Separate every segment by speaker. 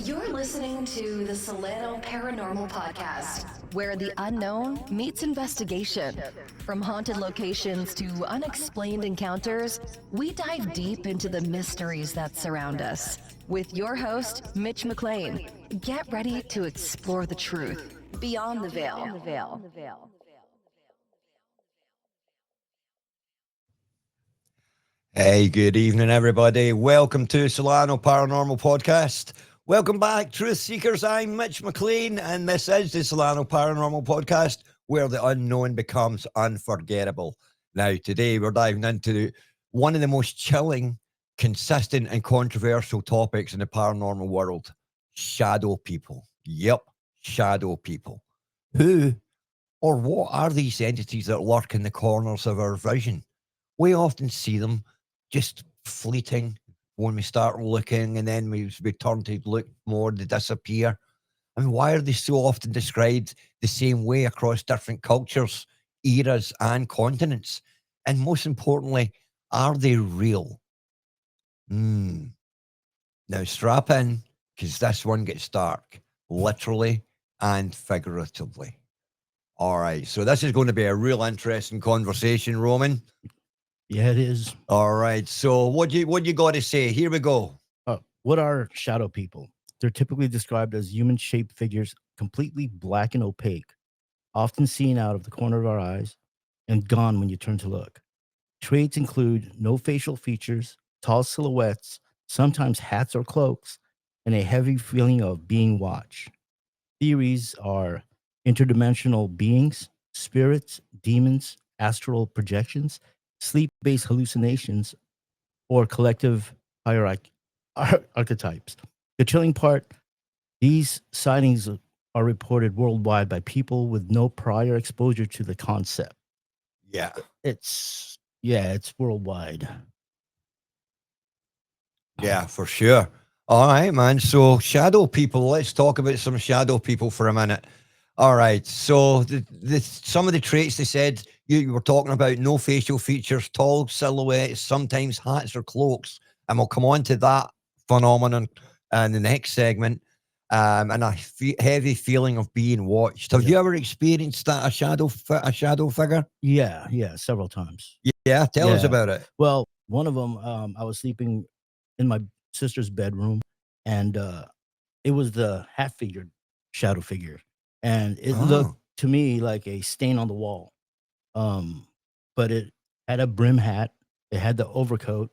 Speaker 1: You're listening to the Solano Paranormal Podcast, where the unknown meets investigation. From haunted locations to unexplained encounters, we dive deep into the mysteries that surround us. With your host, Mitch McLean, get ready to explore the truth beyond the veil.
Speaker 2: Hey, good evening, everybody. Welcome to Solano Paranormal Podcast. Welcome back, Truth Seekers. I'm Mitch McLean, and this is the Solano Paranormal Podcast, where the unknown becomes unforgettable. Now, today we're diving into one of the most chilling, consistent, and controversial topics in the paranormal world: shadow people. Yep, shadow people. Who or what are these entities that lurk in the corners of our vision? We often see them just fleeting when we start looking, and then we turn to look more, they disappear. I mean, why are they so often described the same way across different cultures, eras, and continents? And most importantly, are they real? Now strap in, because this one gets dark, literally and figuratively. All right, so this is going to be a real interesting conversation, Roman.
Speaker 3: Yeah, it is.
Speaker 2: All right. So what you got to say? Here we go.
Speaker 3: What are shadow people? They're typically described as human-shaped figures, completely black and opaque, often seen out of the corner of our eyes and gone when you turn to look. Traits include no facial features, tall silhouettes, sometimes hats or cloaks, and a heavy feeling of being watched. Theories are interdimensional beings, spirits, demons, astral projections, sleep-based hallucinations, or collective archetypes. The chilling part, these sightings are reported worldwide by people with no prior exposure to the concept.
Speaker 2: Yeah.
Speaker 3: It's worldwide.
Speaker 2: Yeah, for sure. All right, man. So shadow people, let's talk about some shadow people for a minute. All right. So some of the traits they said you were talking about: no facial features, tall silhouettes, sometimes hats or cloaks. And we'll come on to that phenomenon in the next segment. And a heavy feeling of being watched. Have you ever experienced that, a shadow figure?
Speaker 3: Yeah, several times.
Speaker 2: Yeah, tell us about it.
Speaker 3: Well, one of them, I was sleeping in my sister's bedroom, and it was the hat-figured shadow figure, and it looked to me like a stain on the wall. But it had a brim hat, it had the overcoat,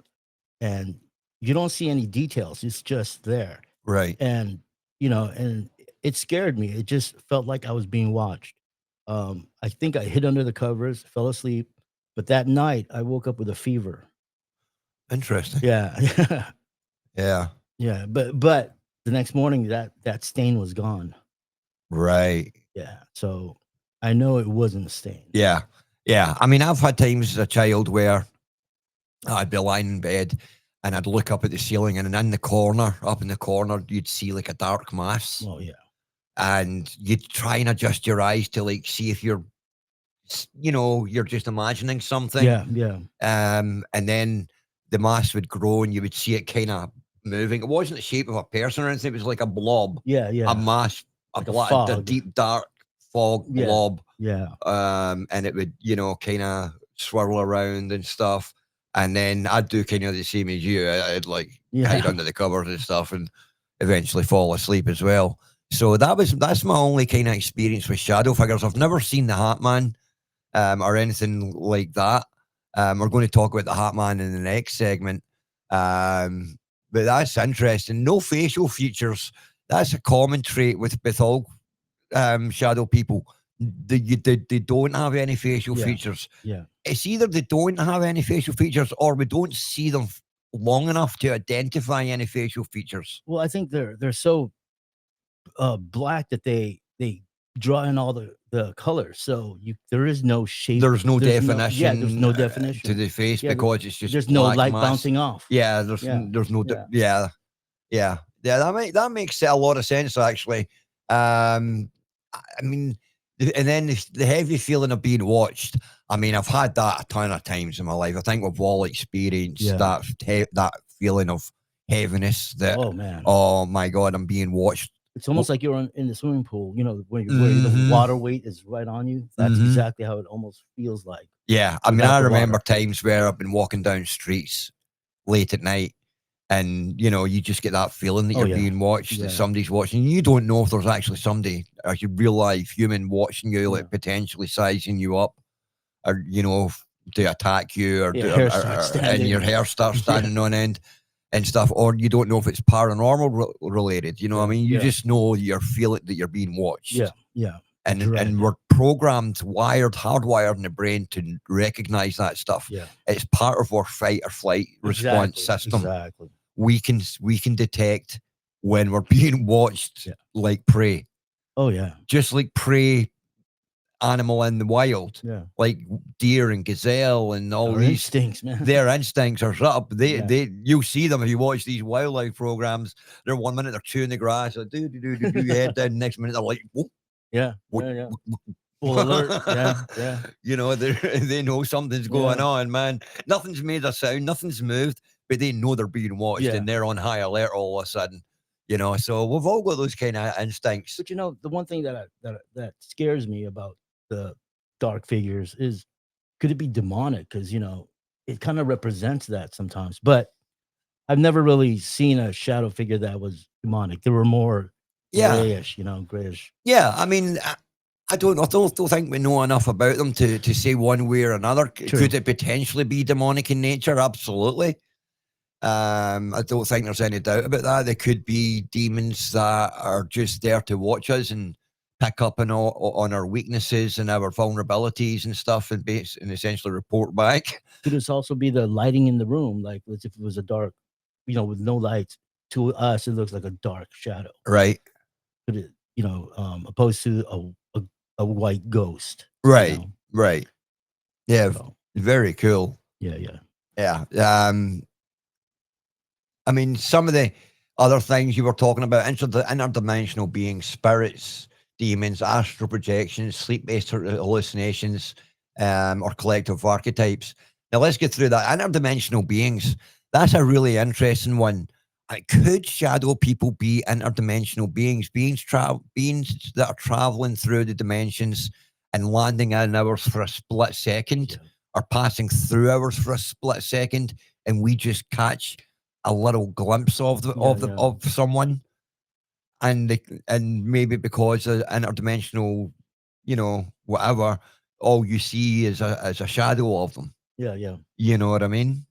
Speaker 3: and you don't see any details. It's just there,
Speaker 2: Right.
Speaker 3: and and it scared me. It just felt like I was being watched. I think I hid under the covers, fell asleep, but that night I woke up with a fever.
Speaker 2: Interesting.
Speaker 3: Yeah.
Speaker 2: Yeah.
Speaker 3: Yeah, but the next morning that stain was gone.
Speaker 2: Right.
Speaker 3: Yeah, so I know it wasn't a stain.
Speaker 2: Yeah. Yeah. I mean, I've had times as a child where I'd be lying in bed and I'd look up at the ceiling, and in the corner, up in the corner, you'd see like a dark mass.
Speaker 3: Oh yeah.
Speaker 2: And you'd try and adjust your eyes to like see if you're just imagining something.
Speaker 3: Yeah.
Speaker 2: And then the mass would grow and you would see it kind of moving. It wasn't the shape of a person or anything. It was like a blob.
Speaker 3: Yeah.
Speaker 2: A mass,
Speaker 3: Like
Speaker 2: a deep, dark fog blob.
Speaker 3: Yeah.
Speaker 2: And it would, kind of swirl around and stuff. And then I'd do kind of the same as you. I'd like hide under the covers and stuff, and eventually fall asleep as well. So that's my only kind of experience with shadow figures. I've never seen the Hat Man or anything like that. We're going to talk about the Hat Man in the next segment. But that's interesting. No facial features. That's a common trait with all shadow people. They don't have any facial features.
Speaker 3: Yeah.
Speaker 2: It's either they don't have any facial features or we don't see them long enough to identify any facial features.
Speaker 3: Well, I think they're so black that they draw in all the colors, so there is no shape.
Speaker 2: There's no definition.
Speaker 3: There's no definition
Speaker 2: to the face because it's just
Speaker 3: there's no light
Speaker 2: mass
Speaker 3: bouncing off.
Speaker 2: Yeah, there's no that makes a lot of sense actually. I mean, and then the heavy feeling of being watched. I mean, I've had that a ton of times in my life. I think we've all experienced that feeling of heaviness that,
Speaker 3: Oh man,
Speaker 2: oh my God, I'm being watched.
Speaker 3: it's almost like you're in the swimming pool. You know, where the
Speaker 2: Mhm.
Speaker 3: water weight is right on you. That's
Speaker 2: Mhm.
Speaker 3: exactly how it almost feels like.
Speaker 2: Yeah, I mean,
Speaker 3: without
Speaker 2: I
Speaker 3: the
Speaker 2: remember
Speaker 3: water.
Speaker 2: times where I've been walking down streets late at night, and you just get that feeling that
Speaker 3: Oh,
Speaker 2: you're
Speaker 3: yeah.
Speaker 2: being watched,
Speaker 3: Yeah.
Speaker 2: that somebody's watching. You don't know if there's actually somebody, a real life human watching you, like
Speaker 3: Yeah.
Speaker 2: potentially sizing you up, or to attack you, or,
Speaker 3: Yeah, hair starts
Speaker 2: and
Speaker 3: standing.
Speaker 2: your hair starts
Speaker 3: Yeah.
Speaker 2: standing on end and stuff, or you don't know if it's paranormal related. I
Speaker 3: Yeah,
Speaker 2: mean, you
Speaker 3: yeah.
Speaker 2: just know you're feeling that you're being watched.
Speaker 3: Yeah, yeah.
Speaker 2: And
Speaker 3: Dread.
Speaker 2: we're programmed, hardwired in the brain to recognize that stuff.
Speaker 3: Yeah.
Speaker 2: It's part of our fight or flight response system.
Speaker 3: Exactly.
Speaker 2: We can detect when we're being watched,
Speaker 3: Yeah.
Speaker 2: like prey,
Speaker 3: Oh yeah.
Speaker 2: just like prey animal in the wild,
Speaker 3: Yeah.
Speaker 2: like deer and gazelle and all
Speaker 3: Our
Speaker 2: these.
Speaker 3: instincts, man.
Speaker 2: Their instincts are up.
Speaker 3: Yeah.
Speaker 2: You'll see them if you watch these wildlife programs. They're 1 minute they're chewing the grass, like, head down. Next minute they're like, whoop,
Speaker 3: Yeah.
Speaker 2: whoop,
Speaker 3: Yeah. Yeah.
Speaker 2: whoop, whoop.
Speaker 3: Full alert. Yeah. Yeah.
Speaker 2: They know something's going
Speaker 3: Yeah.
Speaker 2: on, man. Nothing's made a sound, nothing's moved, but they know they're being watched,
Speaker 3: Yeah.
Speaker 2: and they're on high alert all of a sudden. So we've all got those kind of instincts.
Speaker 3: But the one thing that scares me about the dark figures is, could it be demonic? Because it kind of represents that sometimes. But I've never really seen a shadow figure that was demonic. There were more
Speaker 2: Yeah.
Speaker 3: grayish.
Speaker 2: Yeah, I mean, I don't know. I don't think we know enough about them to say one way or another.
Speaker 3: True.
Speaker 2: Could it potentially be demonic in nature? Absolutely. I don't think there's any doubt about that. There could be demons that are just there to watch us and pick up on our weaknesses and our vulnerabilities and stuff, and essentially report back.
Speaker 3: Could this also be the lighting in the room? Like, as if it was a dark, with no lights. To us, it looks like a dark shadow.
Speaker 2: Right.
Speaker 3: Could it, opposed to a white ghost.
Speaker 2: Right. Right. Yeah.
Speaker 3: So,
Speaker 2: very cool.
Speaker 3: yeah.
Speaker 2: Yeah. I mean, some of the other things you were talking about, interdimensional beings, spirits, demons, astral projections, sleep-based hallucinations, or collective archetypes. Now, let's get through that. Interdimensional beings, that's a really interesting one. Could shadow people be interdimensional beings, beings that are traveling through the dimensions and landing in ours for a split second,
Speaker 3: Yeah.
Speaker 2: or passing through ours for a split second, and we just catch a little glimpse of someone, and maybe because of interdimensional, whatever, all you see is a shadow of them.
Speaker 3: Yeah.
Speaker 2: You know what I mean?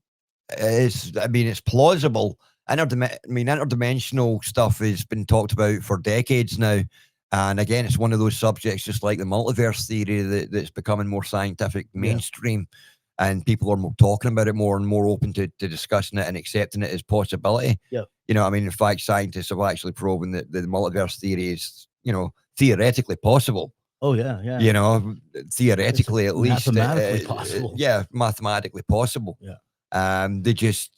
Speaker 2: It's plausible. Interdimensional stuff has been talked about for decades now. And again, it's one of those subjects, just like the multiverse theory, that's becoming more scientific mainstream. And people are talking about it more and more, open to discussing it and accepting it as possibility.
Speaker 3: Yeah.
Speaker 2: In fact, scientists have actually proven that the multiverse theory is, theoretically possible.
Speaker 3: Oh, yeah.
Speaker 2: Theoretically, at least.
Speaker 3: Mathematically possible.
Speaker 2: Yeah, mathematically possible.
Speaker 3: Yeah.
Speaker 2: They just,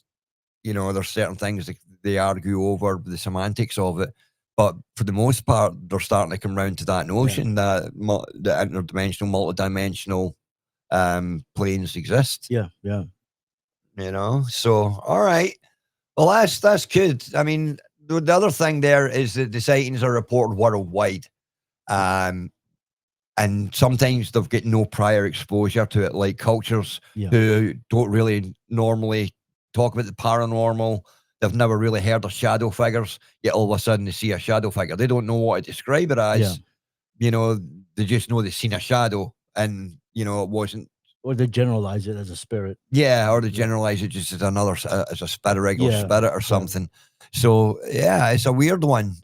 Speaker 2: there's certain things that they argue over the semantics of it. But for the most part, they're starting to come around to that notion that the interdimensional, multidimensional planes exist.
Speaker 3: Yeah.
Speaker 2: So all right. Well, that's good. I mean, the other thing there is that the sightings are reported worldwide. And sometimes they've got no prior exposure to it, like cultures who don't really normally talk about the paranormal. They've never really heard of shadow figures, yet all of a sudden they see a shadow figure. They don't know what to describe it as. They just know they've seen a shadow, and it wasn't.
Speaker 3: Or they generalize it as a spirit.
Speaker 2: Yeah, or they generalize it just as as a spirit, regular spirit or something. So yeah, it's a weird one.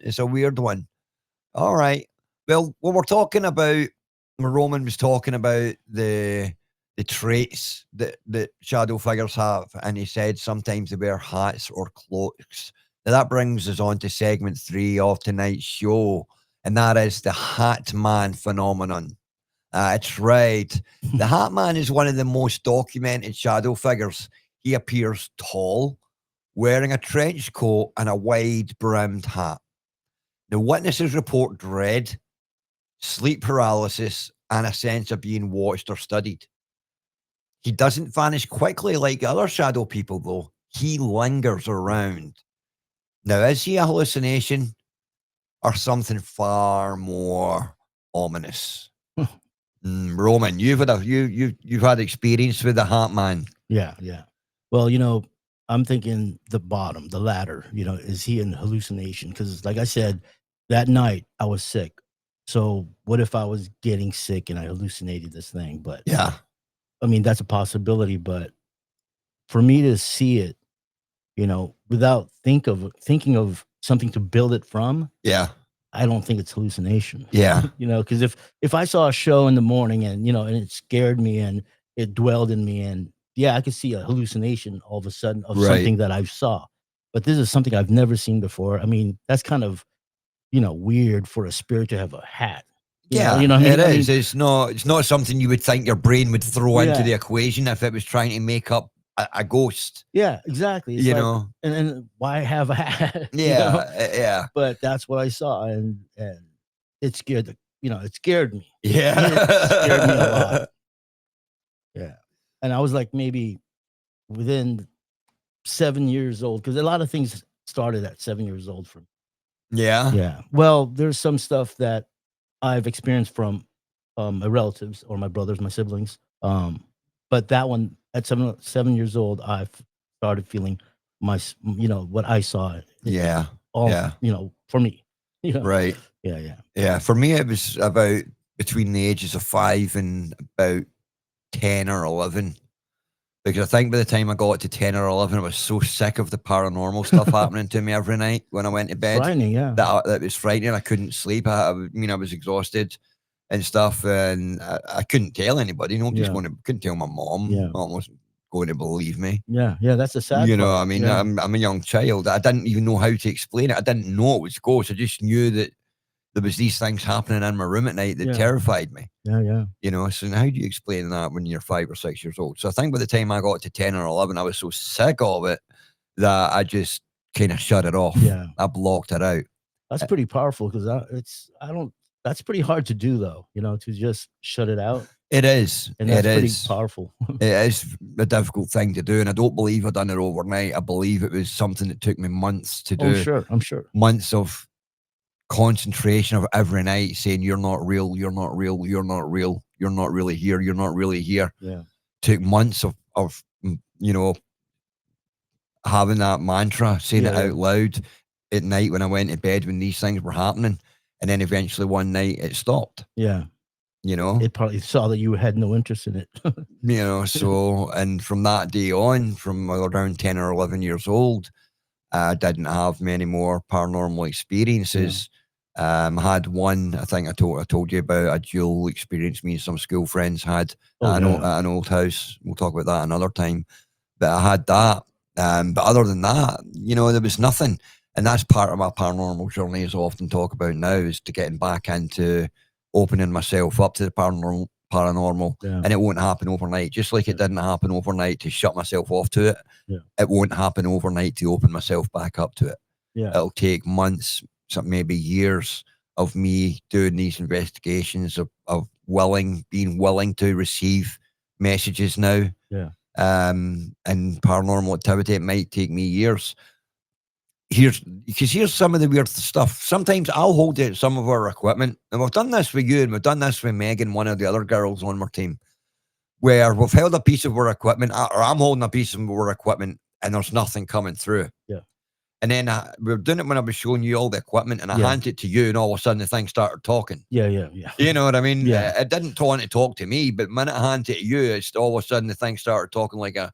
Speaker 2: All right. Well, when we're talking about, Roman was talking about the traits that shadow figures have, and he said sometimes they wear hats or cloaks. Now that brings us on to segment 3 of tonight's show, and that is the Hat Man phenomenon. That's right. The Hat Man is one of the most documented shadow figures. He appears tall, wearing a trench coat and a wide-brimmed hat. The witnesses report dread, sleep paralysis, and a sense of being watched or studied. He doesn't vanish quickly like other shadow people, though. He lingers around. Now, is he a hallucination or something far more ominous? Roman, you've had experience with the Hat Man.
Speaker 3: Yeah, yeah. Well, you know, I'm thinking the bottom, the latter. You know, is he in hallucination? Because, like I said, that night I was sick. So, what if I was getting sick and I hallucinated this thing? But
Speaker 2: Yeah,
Speaker 3: I mean, that's a possibility. But for me to see it, you know, without thinking of something to build it from,
Speaker 2: yeah,
Speaker 3: I don't think it's hallucination.
Speaker 2: yeah.
Speaker 3: You know, because if I saw a show in the morning and, you know, and it scared me and it dwelled in me, and yeah, I could see a hallucination all of a sudden of
Speaker 2: Right.
Speaker 3: something that I saw. But this is something I've never seen before. I mean, that's kind of, you know, weird for a spirit to have a hat.
Speaker 2: Yeah,
Speaker 3: You know what I
Speaker 2: it
Speaker 3: mean? I
Speaker 2: is.
Speaker 3: mean,
Speaker 2: It's not something you would think your brain would throw into
Speaker 3: yeah,
Speaker 2: the equation if it was trying to make up a ghost.
Speaker 3: yeah, exactly. It's
Speaker 2: You
Speaker 3: like,
Speaker 2: know?
Speaker 3: and why have a hat? You
Speaker 2: Yeah,
Speaker 3: know?
Speaker 2: yeah,
Speaker 3: But that's what I saw, and it scared it scared me. It scared me a lot.
Speaker 2: yeah,
Speaker 3: Yeah. And I was like maybe within 7 years old, because a lot of things started at 7 years old for me.
Speaker 2: yeah,
Speaker 3: Yeah. Well, there's some stuff that I've experienced from my relatives or my brothers, my siblings. But that one at 7 years old, I started feeling what I saw.
Speaker 2: yeah,
Speaker 3: All,
Speaker 2: yeah.
Speaker 3: for me. You know.
Speaker 2: Right.
Speaker 3: Yeah, yeah.
Speaker 2: Yeah. For me, it was about between the ages of 5 and about 10 or 11. Because I think by the time I got to 10 or 11, I was so sick of the paranormal stuff happening to me every night when I went to bed
Speaker 3: Frightening, yeah.
Speaker 2: that was frightening. I couldn't sleep. I was exhausted and stuff, and I couldn't tell anybody. Nobody's
Speaker 3: Yeah.
Speaker 2: couldn't tell my mom.
Speaker 3: Yeah.
Speaker 2: Mom wasn't going to believe me.
Speaker 3: Yeah, yeah, that's the sad
Speaker 2: You know,
Speaker 3: part.
Speaker 2: I mean,
Speaker 3: Yeah.
Speaker 2: I'm a young child. I didn't even know how to explain it. I didn't know it was ghosts. I just knew that there was these things happening in my room at night that
Speaker 3: Yeah.
Speaker 2: terrified me.
Speaker 3: Yeah, yeah.
Speaker 2: You know, so how do you explain that when you're 5 or 6 years old? So I think by the time I got to 10 or 11, I was so sick of it that I just kind of shut it off.
Speaker 3: Yeah.
Speaker 2: I blocked it out.
Speaker 3: That's pretty powerful, because I don't that's pretty hard to do, though, to just shut it out,
Speaker 2: It is.
Speaker 3: and that's
Speaker 2: It
Speaker 3: pretty
Speaker 2: is.
Speaker 3: powerful.
Speaker 2: It is a difficult thing to do. And I don't believe I done it overnight. I believe it was something that took me months to do.
Speaker 3: I'm sure.
Speaker 2: Months of concentration of every night saying, you're not real, you're not real, you're not real, you're not really here, you're not really here.
Speaker 3: Yeah.
Speaker 2: Took months of having that mantra, saying it
Speaker 3: Yeah, yeah.
Speaker 2: out loud at night when I went to bed when these things were happening. And then eventually one night it stopped,
Speaker 3: Yeah.
Speaker 2: you know?
Speaker 3: It probably saw that you had no interest in it.
Speaker 2: So, and from that day on, from around 10 or 11 years old, I didn't have many more paranormal experiences. I had one, I think I told you about a dual experience me and some school friends had
Speaker 3: Oh,
Speaker 2: at an old house. We'll talk about that another time. But I had that. But other than that, there was nothing. And that's part of my paranormal journey, as I often talk about now, is to getting back into opening myself up to the paranormal.
Speaker 3: Yeah.
Speaker 2: And it won't happen overnight. Just like it didn't happen overnight to shut myself off to it.
Speaker 3: Yeah.
Speaker 2: It won't happen overnight to open myself back up to it.
Speaker 3: Yeah.
Speaker 2: It'll take months, maybe years of me doing these investigations, of being willing to receive messages now.
Speaker 3: Yeah.
Speaker 2: And paranormal activity, it might take me years. Here's some of the weird stuff. Sometimes I'll hold out some of our equipment, and we've done this with you, and we've done this with Megan, one of the other girls on our team, where we've held a piece of our equipment, or I'm holding a piece of our equipment, and there's nothing coming through.
Speaker 3: Yeah.
Speaker 2: And then we were doing it when I was showing you all the equipment, and I
Speaker 3: Yeah.
Speaker 2: handed it to you, and all of a sudden the thing started talking.
Speaker 3: Yeah, yeah, yeah.
Speaker 2: You know what I mean?
Speaker 3: Yeah.
Speaker 2: It didn't want to talk to me, but the minute I handed it to you, it's all of a sudden the thing started talking like a,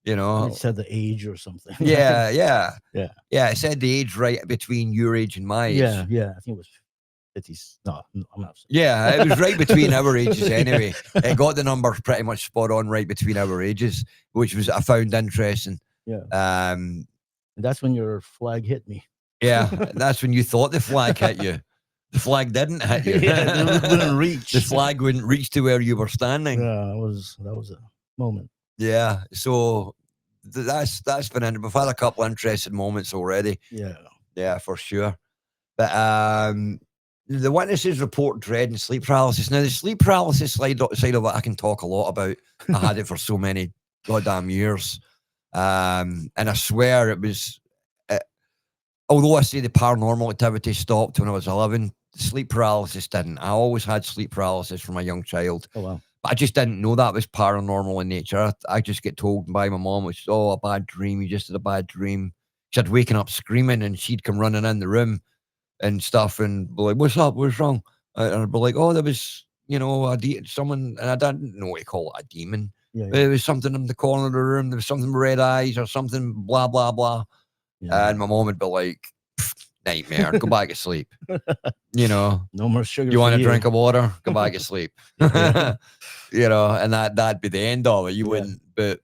Speaker 3: It said the age or something.
Speaker 2: Yeah, yeah.
Speaker 3: Yeah.
Speaker 2: Yeah, it said the age right between your age and my age.
Speaker 3: Yeah, yeah. I think it was 50s. No, I'm not saying.
Speaker 2: Yeah, it was right between our ages anyway. It got the numbers pretty much spot on right between our ages, which I found interesting.
Speaker 3: Yeah.
Speaker 2: And
Speaker 3: that's when your flag hit me.
Speaker 2: Yeah, that's when you thought the flag hit you. The flag didn't hit you.
Speaker 3: Yeah, it wouldn't reach.
Speaker 2: The flag wouldn't reach to where you were standing.
Speaker 3: Yeah, that was a moment.
Speaker 2: Yeah, so that's been in. We've had a couple of interesting moments already. Yeah, for sure. But the witnesses report dread and sleep paralysis. Now, the sleep paralysis side of it, I can talk a lot about. I had it for so many goddamn years, and I swear it was. although I say the paranormal activity stopped when I was 11, sleep paralysis didn't. I always had sleep paralysis from a young child.
Speaker 3: Oh, wow.
Speaker 2: But I just didn't know that was paranormal in nature. I just get told by my mom, which oh, a bad dream. You just had a bad dream. She'd waken up screaming and she'd come running in the room and stuff and be like, what's up? What's wrong? And I'd be like, oh, there was, someone, and I didn't know what to call it, a demon.
Speaker 3: Yeah,
Speaker 2: But it was something in the corner of the room. There was something with red eyes or something, blah, blah, blah.
Speaker 3: yeah.
Speaker 2: And my mom would be like, nightmare, go back to sleep.
Speaker 3: No more sugar.
Speaker 2: You
Speaker 3: for
Speaker 2: want a drink of water? Go back to sleep.
Speaker 3: Yeah.
Speaker 2: And that'd be the end of it. You
Speaker 3: Yeah.
Speaker 2: wouldn't. But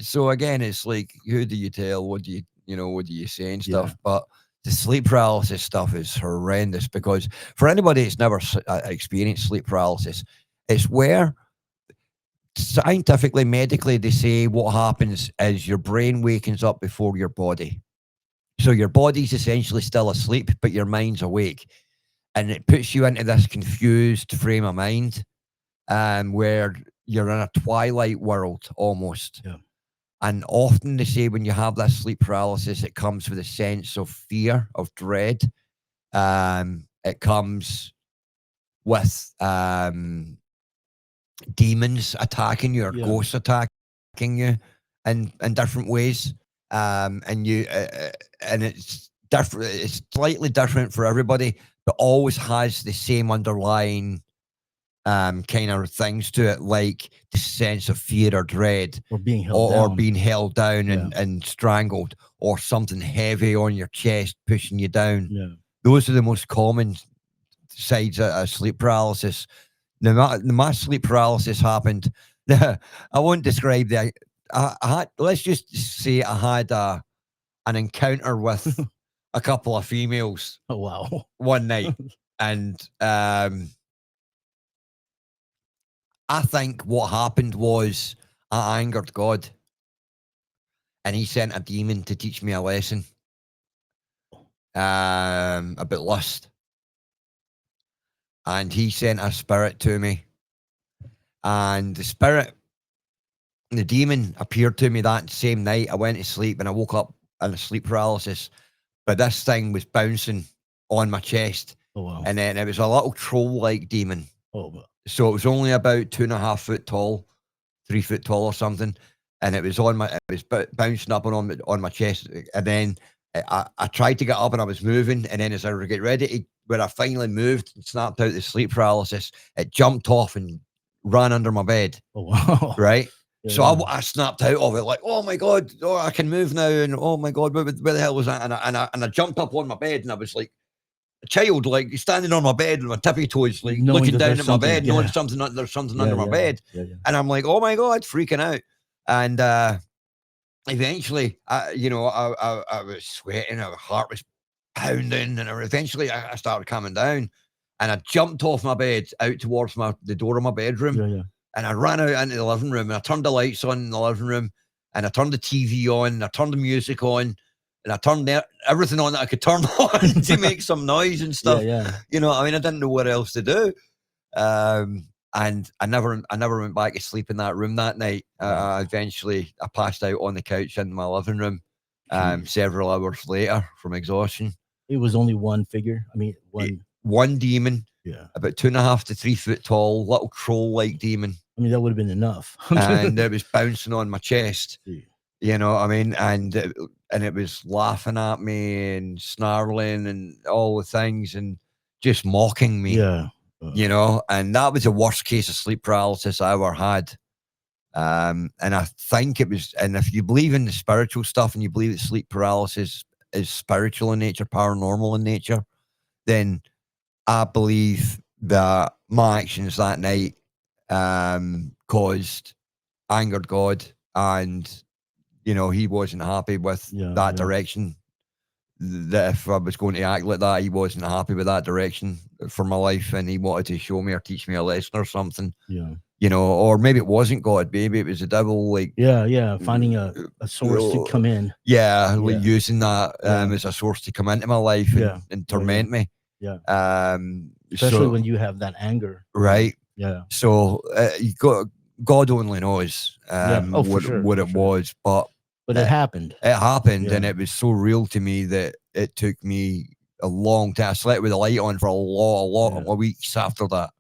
Speaker 2: so again, it's like, who do you tell? What do you say and stuff?
Speaker 3: Yeah.
Speaker 2: But the sleep paralysis stuff is horrendous because for anybody that's never experienced sleep paralysis, it's where scientifically, medically, they say what happens is your brain wakens up before your body. So your body's essentially still asleep, but your mind's awake. And it puts you into this confused frame of mind where you're in a twilight world almost.
Speaker 3: Yeah.
Speaker 2: And often they say when you have this sleep paralysis, it comes with a sense of fear, of dread. It comes with demons attacking you or ghosts attacking you in different ways. And it's different. It's slightly different for everybody, but always has the same underlying kind of things to it, like the sense of fear or dread,
Speaker 3: or being held down,
Speaker 2: or being held down and strangled, or something heavy on your chest pushing you down.
Speaker 3: Yeah.
Speaker 2: Those are the most common sides of sleep paralysis. Now, my sleep paralysis happened. I won't describe the. I had, let's just say I had an encounter with a couple of females.
Speaker 3: Oh, wow.
Speaker 2: One night, and I think what happened was I angered God, and He sent a demon to teach me a lesson about lust. And He sent a spirit to me, and the demon appeared to me that same night. I went to sleep, and I woke up in a sleep paralysis, but this thing was bouncing on my chest.
Speaker 3: Oh, wow.
Speaker 2: And then it was a little troll-like demon.
Speaker 3: Oh, wow.
Speaker 2: So it was only about 2.5 foot tall, 3 foot tall or something, and it was bouncing up on my chest. And then I tried to get up, and I was moving, and then as I would get ready to, when I finally moved and snapped out the sleep paralysis, it jumped off and ran under my bed.
Speaker 3: Oh, wow.
Speaker 2: Right.
Speaker 3: Yeah,
Speaker 2: So I snapped out of it, like, oh my God, oh, I can move now, and oh my God, where the hell was that? And I jumped up on my bed, and I was like a child, like standing on my bed with my tippy toes, like
Speaker 3: Knowing
Speaker 2: looking
Speaker 3: that
Speaker 2: down
Speaker 3: there's
Speaker 2: at my bed,
Speaker 3: something,
Speaker 2: knowing
Speaker 3: yeah.
Speaker 2: there's something under my bed.
Speaker 3: Yeah.
Speaker 2: And I'm like, oh my God, freaking out. And eventually, I was sweating, my heart was pounding, and eventually I started calming down, and I jumped off my bed out towards the door of my bedroom.
Speaker 3: Yeah.
Speaker 2: And I ran out into the living room, and I turned the lights on in the living room, and I turned the TV on, and I turned the music on, and I turned everything on that I could turn on to make some noise and stuff.
Speaker 3: Yeah.
Speaker 2: I didn't know what else to do. And I never went back to sleep in that room that night. Eventually, I passed out on the couch in my living room several hours later from exhaustion.
Speaker 3: It was only one figure. I mean,
Speaker 2: one demon.
Speaker 3: Yeah.
Speaker 2: About 2.5 to 3 foot tall, little troll-like demon.
Speaker 3: I mean, that would have been enough.
Speaker 2: And it was bouncing on my chest.
Speaker 3: Yeah.
Speaker 2: You know what I mean? And it was laughing at me and snarling and all the things and just mocking me.
Speaker 3: Yeah.
Speaker 2: And that was the worst case of sleep paralysis I ever had. And I think it was, and if you believe in the spiritual stuff and you believe that sleep paralysis is spiritual in nature, paranormal in nature, then I believe that my actions that night angered God, and He wasn't happy with that direction. That if I was going to act like that, He wasn't happy with that direction for my life, and He wanted to show me or teach me a lesson or something.
Speaker 3: Yeah.
Speaker 2: Or maybe it wasn't God, maybe it was the devil. Like
Speaker 3: finding a source to come in.
Speaker 2: Like using that as a source to come into my life and torment me.
Speaker 3: Yeah. Especially when you have that anger.
Speaker 2: Right.
Speaker 3: Yeah.
Speaker 2: So God only knows what it was, but
Speaker 3: it happened.
Speaker 2: It happened, and it was so real to me that it took me a long time. I slept with the light on for a lot of weeks after that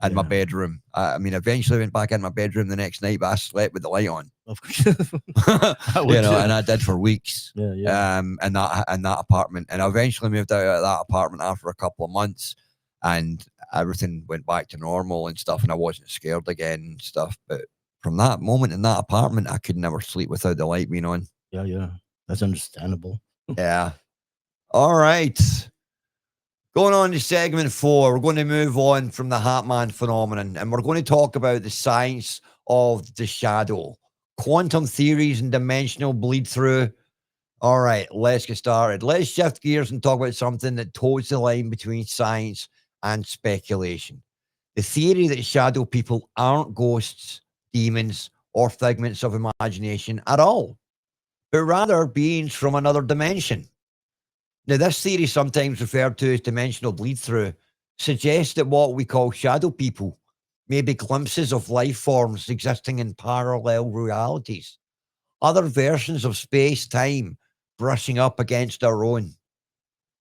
Speaker 2: in my bedroom. I mean, eventually went back in my bedroom the next night, but I slept with the light on.
Speaker 3: Of course.
Speaker 2: And I did for weeks.
Speaker 3: In
Speaker 2: that apartment, and I eventually moved out of that apartment after a couple of months, and everything went back to normal and stuff, and I wasn't scared again and stuff. But from that moment in that apartment, I could never sleep without the light being on.
Speaker 3: Yeah, that's understandable.
Speaker 2: Yeah. All right. Going on to segment 4, we're going to move on from the Hat Man phenomenon, and we're going to talk about the science of the shadow, quantum theories and dimensional bleed through. All right, let's get started. Let's shift gears and talk about something that toes the line between science and speculation. The theory that shadow people aren't ghosts, demons, or figments of imagination at all, but rather beings from another dimension. Now, this theory, sometimes referred to as dimensional bleed-through, suggests that what we call shadow people may be glimpses of life forms existing in parallel realities, other versions of space-time brushing up against our own.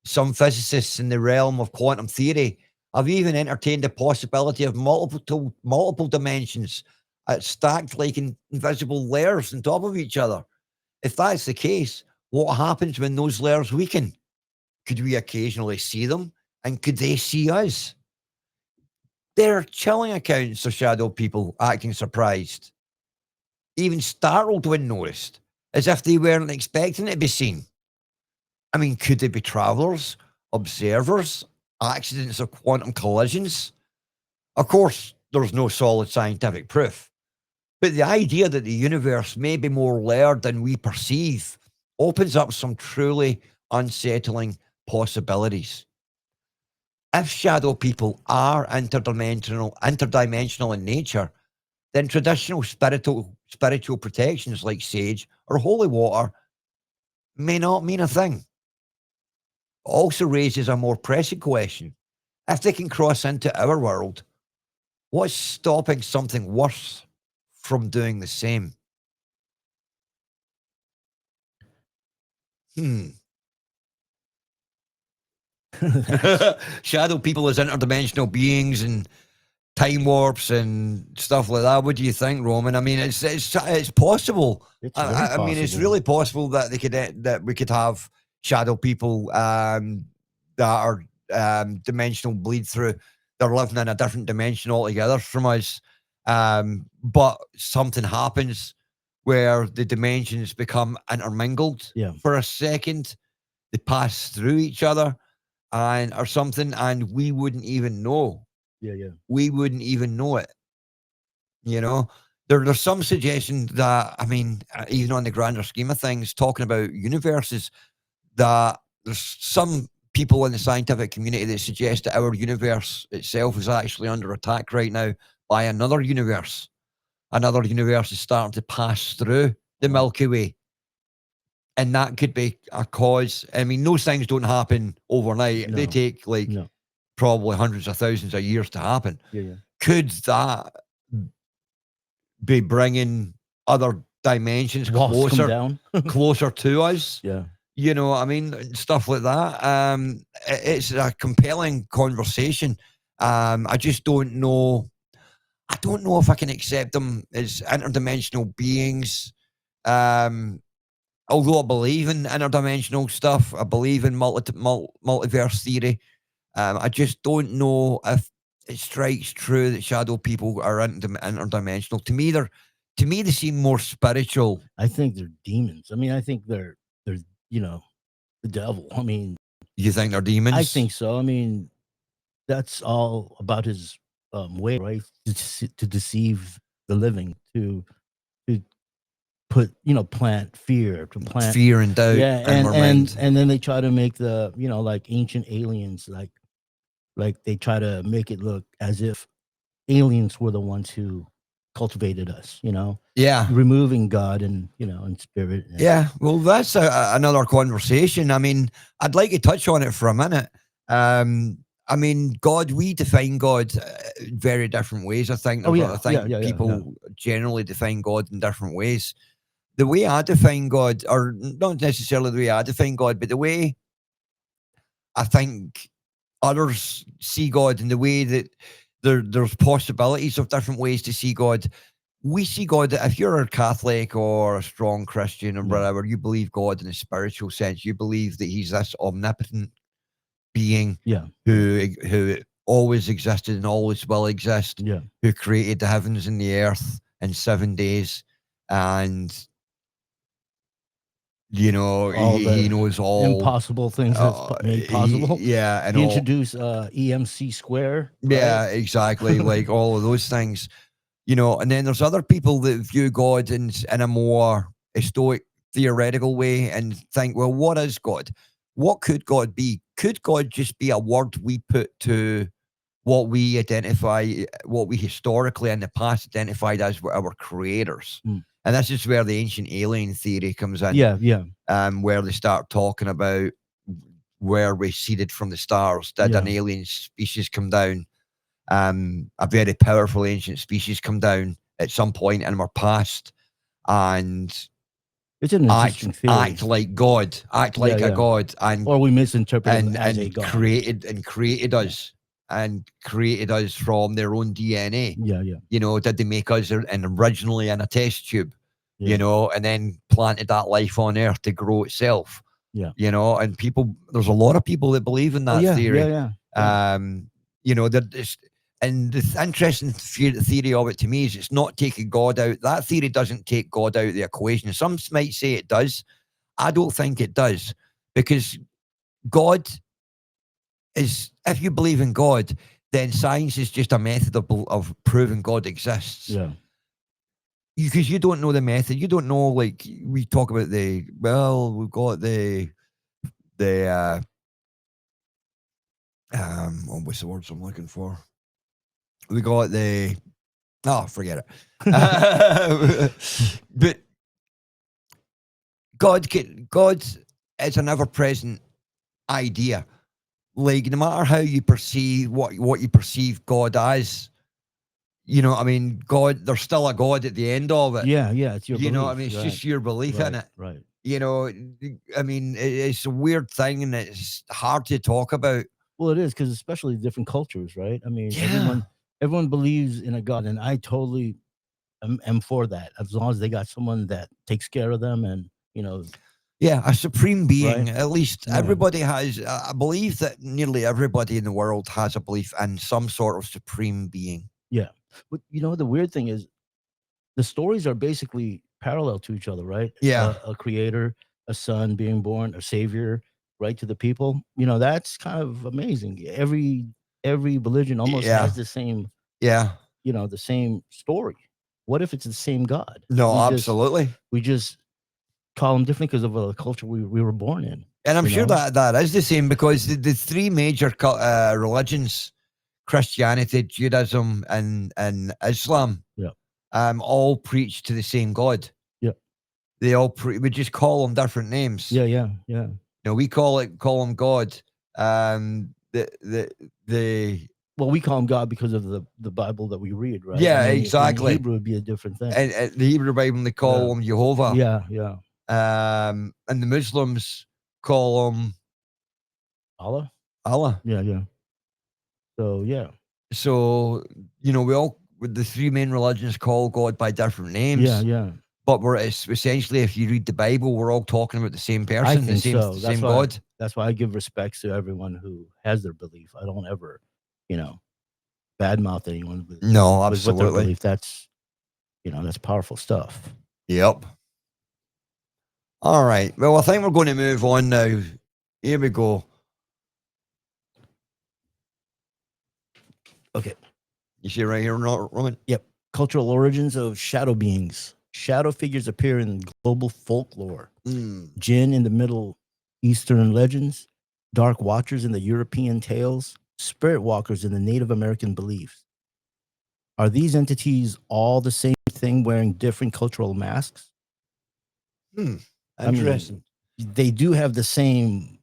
Speaker 2: Some physicists in the realm of quantum theory have even entertained the possibility of multiple dimensions stacked like invisible layers on top of each other. If that's the case, what happens when those layers weaken? Could we occasionally see them? And could they see us? There are chilling accounts of shadow people acting surprised, even startled when noticed, as if they weren't expecting to be seen. I mean, could they be travelers, observers, accidents or quantum collisions? Of course, there's no solid scientific proof, but the idea that the universe may be more layered than we perceive opens up some truly unsettling possibilities. If shadow people are interdimensional in nature, then traditional spiritual protections like sage or holy water may not mean a thing. Also raises a more pressing question. If they can cross into our world, what's stopping something worse from doing the same? Shadow people as interdimensional beings and time warps and stuff like that. What do you think, Roman? I mean, it's possible. I mean, it's really possible that we could have shadow people that are dimensional bleed through. They're living in a different dimension altogether from us. But something happens where the dimensions become intermingled for a second. They pass through each other or something, and we wouldn't even know. We wouldn't even know it. You know, there's some suggestion that, I mean, even on the grander scheme of things, talking about universes, that there's some people in the scientific community that suggest that our universe itself is actually under attack right now by another universe. Another universe is starting to pass through the Milky Way. And that could be a cause. I mean, those things don't happen overnight. They take probably hundreds of thousands of years to happen. Could that be bringing other dimensions closer to us? You know, I mean, stuff like that. It's a compelling conversation. I just don't know. I don't know if I can accept them as interdimensional beings. Although I believe in interdimensional stuff, I believe in multiverse theory. I just don't know if it strikes true that shadow people are interdimensional. To me, they seem more spiritual.
Speaker 3: I think they're demons. I mean, I think they're the devil. I mean,
Speaker 2: you think they're demons?
Speaker 3: I think so. I mean, that's all about his way, right? To deceive the living, to put plant fear, to plant
Speaker 2: fear and doubt.
Speaker 3: And then they try to make the like ancient aliens, like they try to make it look as if aliens were the ones who cultivated us, removing God and and spirit.
Speaker 2: Well, that's another conversation. I mean, I'd like to touch on it for a minute. I mean, God, we define God in very different ways. I think people generally define God in different ways. The way I define God, or not necessarily the way I define God, but the way I think others see God in the way that there's possibilities of different ways to see God. We see God, if you're a Catholic or a strong Christian or whatever, you believe God in a spiritual sense. You believe that he's this omnipotent being who always existed and always will exist, who created the heavens and the earth in 7 days. And, you know, he knows all
Speaker 3: impossible things that's made possible.
Speaker 2: And
Speaker 3: he introduced EMC square. Right?
Speaker 2: Yeah, exactly. Like all of those things. You know, and then there's other people that view God in a more stoic, theoretical way and think, well, what is God? What could God be? Could God just be a word we put to what we identify, what we historically in the past identified as our creators? And this is where the ancient alien theory comes in. Where they start talking about where we seeded from the stars. Did an alien species come down? A very powerful ancient species come down at some point in our past and
Speaker 3: it's an interesting theory.
Speaker 2: Act like God, like a god, and
Speaker 3: or we misinterpret him as a god.
Speaker 2: created us and created us from their own DNA. You know, did they make us originally in a test tube? You know, and then planted that life on Earth to grow itself. You know, and there's a lot of people that believe in that theory. You know, and the interesting theory of it to me is it's not taking God out. That theory doesn't take God out of the equation. Some might say it does. I don't think it does, because God is, if you believe in God, then science is just a method of proving God exists. Because you don't know the method. You don't know, like, we talk about we've got what's the words I'm looking for? We got forget it. But God is an ever-present idea. Like, no matter how you perceive what you perceive God as, you know, I mean, God, there's still a God at the end of it.
Speaker 3: It's your belief.
Speaker 2: You know, I mean, it's just your belief in it.
Speaker 3: Right.
Speaker 2: You know, I mean, it's a weird thing and it's hard to talk about.
Speaker 3: Well, it is, because especially different cultures, right? I mean, everyone believes in a God, and I totally am for that, as long as they got someone that takes care of them and, you know.
Speaker 2: A supreme being. Right? At least everybody has. I believe that nearly everybody in the world has a belief in some sort of supreme being.
Speaker 3: But, you know, the weird thing is the stories are basically parallel to each other, right? A creator, a son being born, a savior, right, to the people. You know, that's kind of amazing. Every religion almost has the same, you know, the same story. What if it's the same God?
Speaker 2: No, absolutely.
Speaker 3: We just call them different because of the culture we were born in.
Speaker 2: And I'm sure that is the same, because the three major religions, Christianity, Judaism, and Islam, all preach to the same God. They all we just call them different names. You know, we call them God.
Speaker 3: Well, we call him God because of the Bible that we read, right?
Speaker 2: Yeah, exactly.
Speaker 3: In Hebrew would be a different thing.
Speaker 2: And the Hebrew Bible, they call him Jehovah. And the Muslims call him
Speaker 3: Allah.
Speaker 2: So, you know, we all, with the three main religions, call God by different names. But it's essentially, if you read the Bible, we're all talking about the same person, the same God.
Speaker 3: That's why I give respects to everyone who has their belief. I don't ever, you know, badmouth anyone.
Speaker 2: No, absolutely.
Speaker 3: With their belief. That's, you know, that's powerful stuff.
Speaker 2: Yep. All right. Well, I think we're going to move on now. Here we go.
Speaker 3: Okay.
Speaker 2: You see right here, Roman?
Speaker 3: Yep. Cultural origins of shadow beings. Shadow figures appear in global folklore. Jinn in the Middle Eastern legends. Dark watchers in the European tales. Spirit walkers in the Native American beliefs. Are these entities all the same thing, wearing different cultural masks?
Speaker 2: Interesting.
Speaker 3: I mean, they do have the same,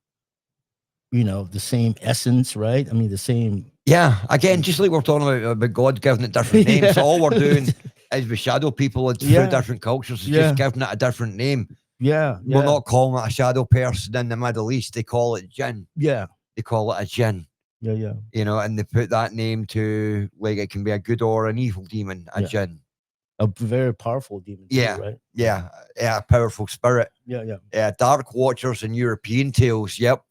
Speaker 3: you know, the same essence, right? I mean, the same.
Speaker 2: Yeah, again, just like we're talking about God giving it different names. So all we're doing is we shadow people through different cultures, just giving it a different name. We're not calling it a shadow person in the Middle East. They call it jinn. they call it a jinn.
Speaker 3: Yeah, yeah.
Speaker 2: You know, and they put that name to, like, it can be a good or an evil demon, a
Speaker 3: Yeah.
Speaker 2: jinn.
Speaker 3: A very powerful demon,
Speaker 2: Yeah,
Speaker 3: too, right?
Speaker 2: yeah, a powerful spirit.
Speaker 3: Yeah, yeah.
Speaker 2: Dark Watchers in European tales. Yep,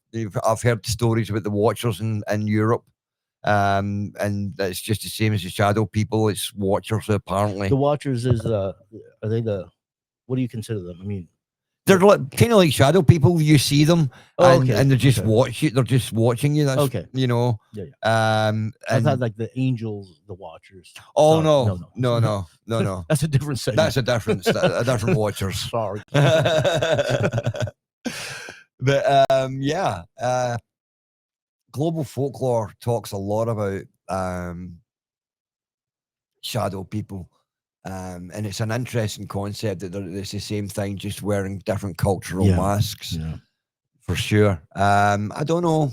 Speaker 2: I've heard stories about the Watchers in Europe. And it's just the same as the Shadow People. It's Watchers, apparently.
Speaker 3: The Watchers are they what do you consider them? I mean,
Speaker 2: they're kind of like Shadow People. You see them, and they're just They're just watching you. That's you know.
Speaker 3: Yeah, yeah.
Speaker 2: And
Speaker 3: I thought like the angels, the Watchers.
Speaker 2: Oh,
Speaker 3: sorry.
Speaker 2: No.
Speaker 3: That's a different segment.
Speaker 2: That's a different Watchers.
Speaker 3: Sorry.
Speaker 2: But global folklore talks a lot about shadow people. And it's an interesting concept that it's the same thing, just wearing different cultural masks.
Speaker 3: Yeah.
Speaker 2: For sure. I don't know.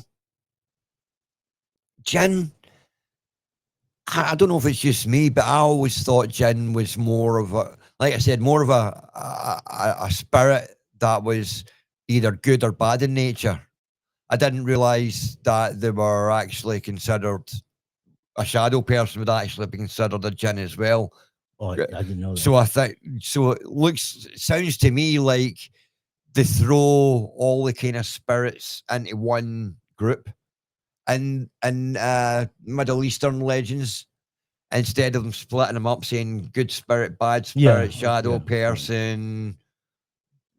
Speaker 2: Jinn, I don't know if it's just me, but I always thought jinn was more of a, like I said, more of a spirit that was either good or bad in nature. I didn't realize that they were actually considered, a shadow person would actually be considered a jinn as well.
Speaker 3: Oh, I didn't know that.
Speaker 2: So I think, so it sounds to me like they throw all the kind of spirits into one group. And Middle Eastern legends, instead of them splitting them up, saying good spirit, bad spirit, shadow person,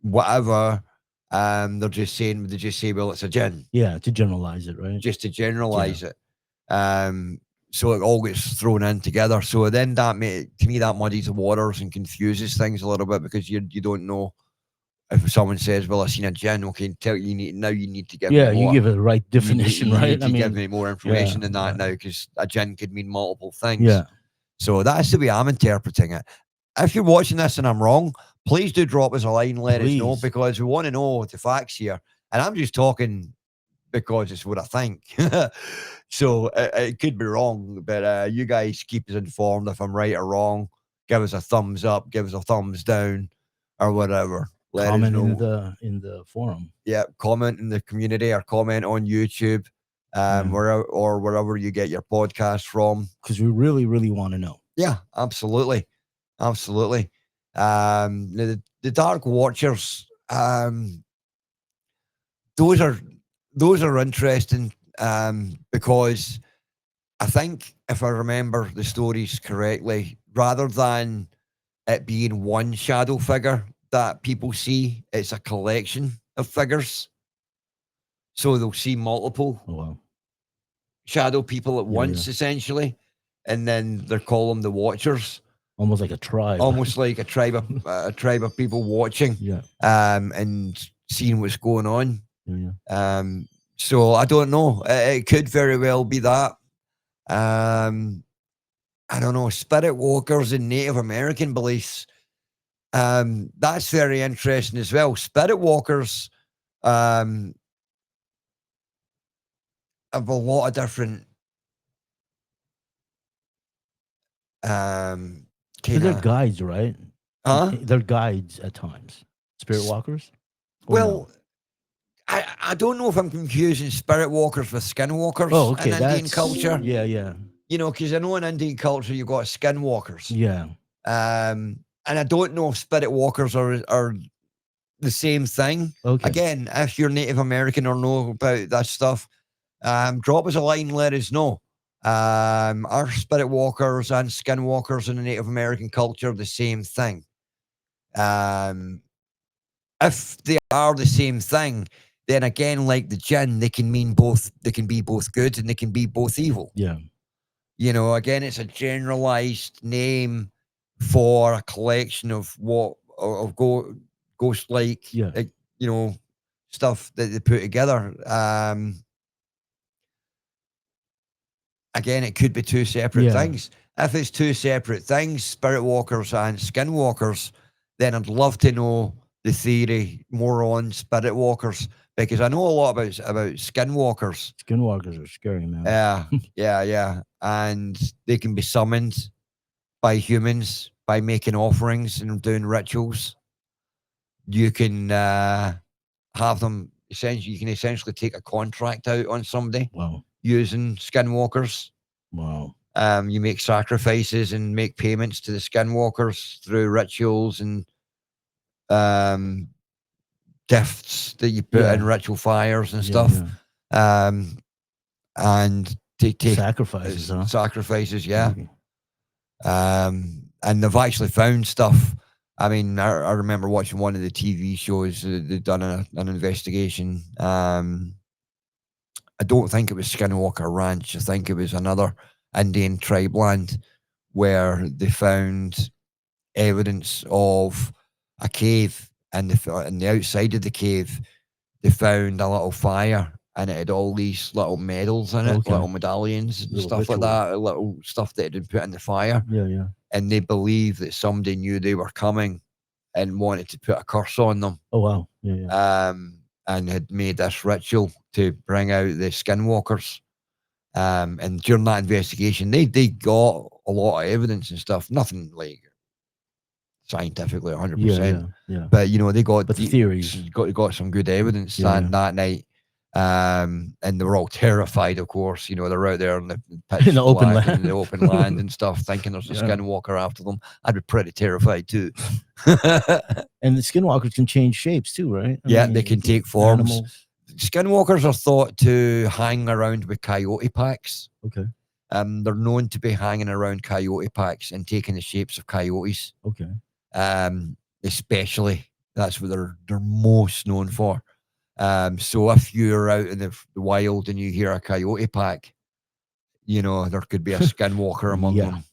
Speaker 2: whatever, they just say, well, it's a jinn.
Speaker 3: Yeah, to generalize it, right?
Speaker 2: Just to generalize it. So it all gets thrown in together. So then to me, that muddies the waters and confuses things a little bit, because you don't know. If someone says, well, I've seen a jinn, okay, you need to give me more.
Speaker 3: You give it the right definition, right?
Speaker 2: You need to give me more information than that now, because a jinn could mean multiple things.
Speaker 3: Yeah.
Speaker 2: So that's the way I'm interpreting it. If you're watching this and I'm wrong, please do drop us a line and let us know, because we want to know the facts here. And I'm just talking because it's what I think. So it could be wrong, but you guys keep us informed if I'm right or wrong. Give us a thumbs up, give us a thumbs down, or whatever.
Speaker 3: Comment in the forum.
Speaker 2: Yeah, comment in the community, or comment on YouTube, wherever you get your podcast from.
Speaker 3: Because we really, really want to know.
Speaker 2: Yeah, absolutely. The Dark Watchers, those are interesting, because I think, if I remember the stories correctly, rather than it being one shadow figure that people see, it's a collection of figures. So they'll see multiple shadow people at once, essentially, and then they call them the Watchers.
Speaker 3: Almost like a tribe.
Speaker 2: Almost like a tribe of people watching, and seeing what's going on. So I don't know. It could very well be that. I don't know. Spirit walkers and Native American beliefs. That's very interesting as well. Spirit walkers have a lot of different
Speaker 3: they're guides, right?
Speaker 2: Huh?
Speaker 3: They're guides at times. Spirit walkers?
Speaker 2: Well, no? I don't know if I'm confusing spirit walkers with skinwalkers in Indian culture.
Speaker 3: Yeah.
Speaker 2: You know, because I know in Indian culture you've got skinwalkers.
Speaker 3: Yeah.
Speaker 2: And I don't know if spirit walkers are the same thing.
Speaker 3: Okay.
Speaker 2: Again, if you're Native American or know about that stuff, drop us a line, let us know. Are spirit walkers and skinwalkers in the Native American culture the same thing? If they are the same thing, then again, like the jinn, they can mean both. They can be both good and they can be both evil.
Speaker 3: Yeah.
Speaker 2: You know, again, it's a generalized name for a collection of ghost-like, stuff that they put together. Again, it could be two separate things. If it's two separate things, spirit walkers and skinwalkers, then I'd love to know the theory more on spirit walkers, because I know a lot about skinwalkers.
Speaker 3: Skinwalkers are scary, man.
Speaker 2: Yeah. And they can be summoned by humans by making offerings and doing rituals. You can have them essentially you can essentially take a contract out on somebody
Speaker 3: Wow.
Speaker 2: using skinwalkers.
Speaker 3: Wow.
Speaker 2: You make sacrifices and make payments to the skinwalkers through rituals and gifts that you put in ritual fires and stuff. And they take
Speaker 3: sacrifices,
Speaker 2: sacrifices, yeah. And they've actually found stuff. I mean, I remember watching one of the TV shows. They'd done an investigation. I don't think it was Skinwalker Ranch. I think it was another Indian tribe land where they found evidence of a cave, and the outside of the cave, they found a little fire, and it had all these little medals in it, little medallions and
Speaker 3: little
Speaker 2: stuff like that, little stuff that had been put in the fire. And they believe that somebody knew they were coming and wanted to put a curse on them.
Speaker 3: Oh wow.
Speaker 2: And had made this ritual to bring out the skinwalkers. And during that investigation, they got a lot of evidence and stuff. Nothing like scientifically 100%. But you know, they got
Speaker 3: the theories.
Speaker 2: Got some good evidence that night. And they were all terrified, of course. You know, they're out there in the pitch
Speaker 3: in the open land,
Speaker 2: in the open land and stuff, thinking there's a skinwalker after them. I'd be pretty terrified too.
Speaker 3: And the skinwalkers can change shapes too, right?
Speaker 2: I mean, they can take forms. Animals. Skinwalkers are thought to hang around with coyote packs.
Speaker 3: Okay.
Speaker 2: They're known to be hanging around coyote packs and taking the shapes of coyotes.
Speaker 3: Okay.
Speaker 2: Especially that's what they're most known for. So if you're out in the wild and you hear a coyote pack, you know, there could be a skinwalker among them.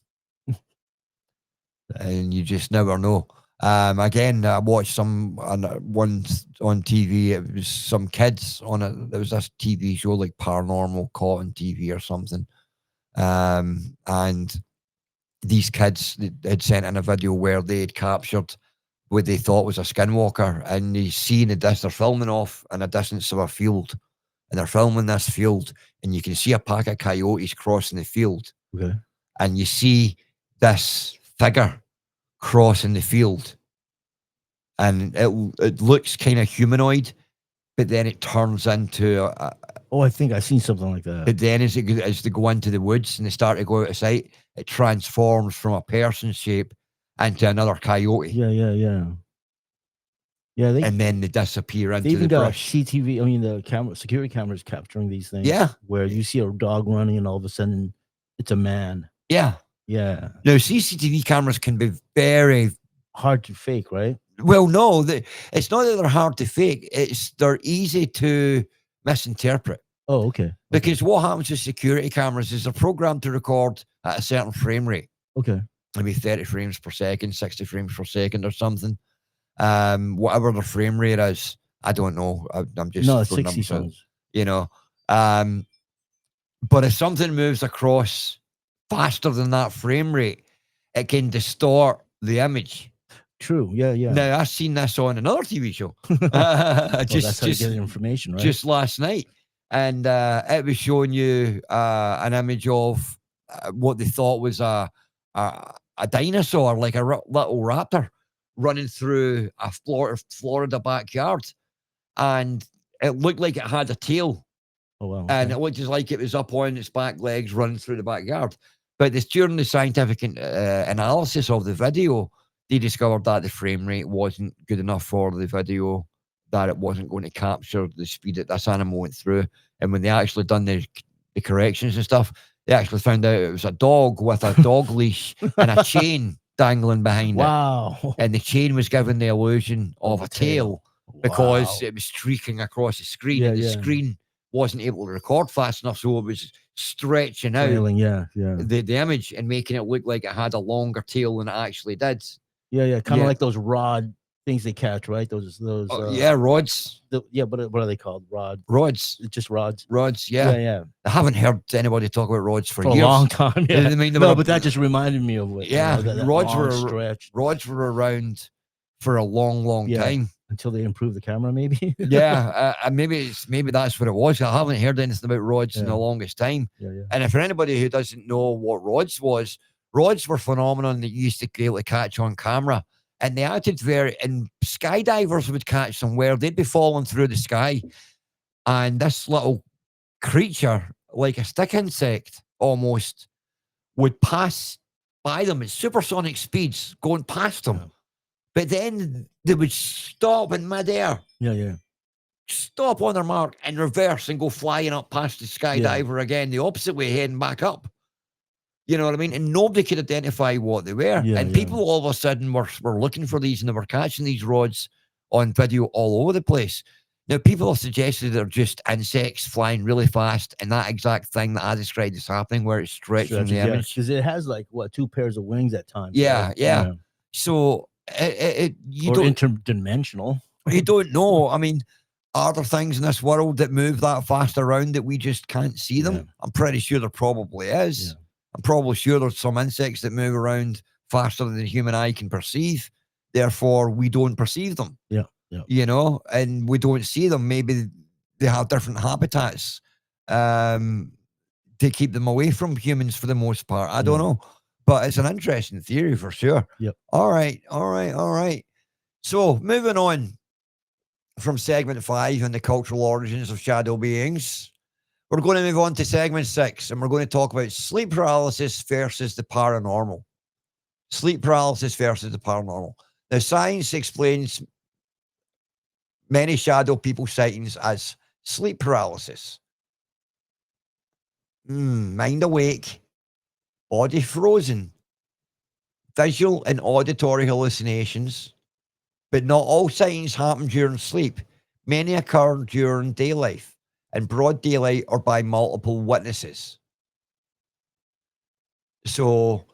Speaker 2: And you just never know. Again, I watched one on TV. It was some kids on it. There was this TV show like Paranormal caught on TV or something. And these kids had sent in a video where they had captured what they thought was a skinwalker, and you see in this, they're filming off in a distance of a field, and they're filming this field, and you can see a pack of coyotes crossing the field.
Speaker 3: Okay.
Speaker 2: And you see this figure crossing the field, and it looks kind of humanoid, but then it turns into
Speaker 3: I think I've seen something like that.
Speaker 2: But then as they go into the woods and they start to go out of sight, it transforms from a person shape into another coyote.
Speaker 3: Yeah.
Speaker 2: And then they disappear into
Speaker 3: the
Speaker 2: brush.
Speaker 3: CCTV. I mean, the security cameras capturing these things.
Speaker 2: Yeah,
Speaker 3: where you see a dog running and all of a sudden it's a man.
Speaker 2: Yeah.
Speaker 3: Now
Speaker 2: CCTV cameras can be very
Speaker 3: hard to fake, right?
Speaker 2: Well, no, it's not that they're hard to fake. They're easy to misinterpret.
Speaker 3: Oh, okay.
Speaker 2: Because what happens with security cameras is they're programmed to record at a certain frame rate.
Speaker 3: Okay.
Speaker 2: Maybe 30 frames per second, 60 frames per second or something. Whatever the frame rate is, I don't know. I'm just...
Speaker 3: No, 60 sounds.
Speaker 2: You know. But if something moves across faster than that frame rate, it can distort the image.
Speaker 3: True. Yeah.
Speaker 2: Now, I've seen this on another TV show.
Speaker 3: That's how you get the information, right?
Speaker 2: Just last night. And it was showing you an image of what they thought was a dinosaur, like a little raptor, running through a Florida backyard. And it looked like it had a tail.
Speaker 3: Oh, wow.
Speaker 2: And it looked just like it was up on its back legs running through the backyard. But during the scientific analysis of the video, they discovered that the frame rate wasn't good enough for the video, that it wasn't going to capture the speed that this animal went through. And when they actually done the corrections and stuff, they actually found out it was a dog with a dog leash and a chain dangling behind it.
Speaker 3: Wow.
Speaker 2: And the chain was given the illusion of a tail because it was streaking across the screen. And the screen wasn't able to record fast enough, so it was stretching out the image and making it look like it had a longer tail than it actually did.
Speaker 3: Yeah. Kind of like those rod things they catch, right? Those
Speaker 2: rods.
Speaker 3: What are they called?
Speaker 2: Rods.
Speaker 3: Just rods.
Speaker 2: Rods, yeah. I haven't heard anybody talk about rods for years.
Speaker 3: A long time. Yeah.
Speaker 2: I mean,
Speaker 3: but that just reminded me of it.
Speaker 2: Yeah,
Speaker 3: that
Speaker 2: rods were around for a long time.
Speaker 3: Until they improved the camera, maybe.
Speaker 2: Maybe that's what it was. I haven't heard anything about rods in the longest time. And if for anybody who doesn't know what rods were phenomenon that you used to be able to catch on camera. and they acted and skydivers would catch them where they'd be falling through the sky, and this little creature, like a stick insect almost, would pass by them at supersonic speeds, going past them.
Speaker 3: Yeah.
Speaker 2: But then they would stop in midair,
Speaker 3: Yeah.
Speaker 2: stop on their mark, and reverse and go flying up past the skydiver again, the opposite way, heading back up. You know what I mean? And nobody could identify what they were.
Speaker 3: Yeah,
Speaker 2: And
Speaker 3: yeah.
Speaker 2: people all of a sudden were looking for these, and they were catching these rods on video all over the place. Now, people have suggested they're just insects flying really fast, and that exact thing that I described is happening, where it's stretching the image.
Speaker 3: Because it has like what, 2 pairs of wings at times.
Speaker 2: Yeah,
Speaker 3: right?
Speaker 2: yeah. So you
Speaker 3: Or
Speaker 2: don't
Speaker 3: interdimensional.
Speaker 2: you don't know. I mean, are there things in this world that move that fast around that we just can't see them?
Speaker 3: Yeah.
Speaker 2: I'm pretty sure there probably is.
Speaker 3: Yeah.
Speaker 2: I'm probably sure there's some insects that move around faster than the human eye can perceive. Therefore, we don't perceive them.
Speaker 3: Yeah.
Speaker 2: You know, and we don't see them. Maybe they have different habitats to keep them away from humans for the most part. I don't know. But it's an interesting theory for sure.
Speaker 3: Yep.
Speaker 2: All right. So moving on from segment 5 and the cultural origins of shadow beings, we're going to move on to segment 6, and we're going to talk about sleep paralysis versus the paranormal. Sleep paralysis versus the paranormal. Now, science explains many shadow people sightings as sleep paralysis. Mind awake, body frozen, visual and auditory hallucinations, but not all sightings happen during sleep. Many occur during daylight, in broad daylight, or by multiple witnesses. So,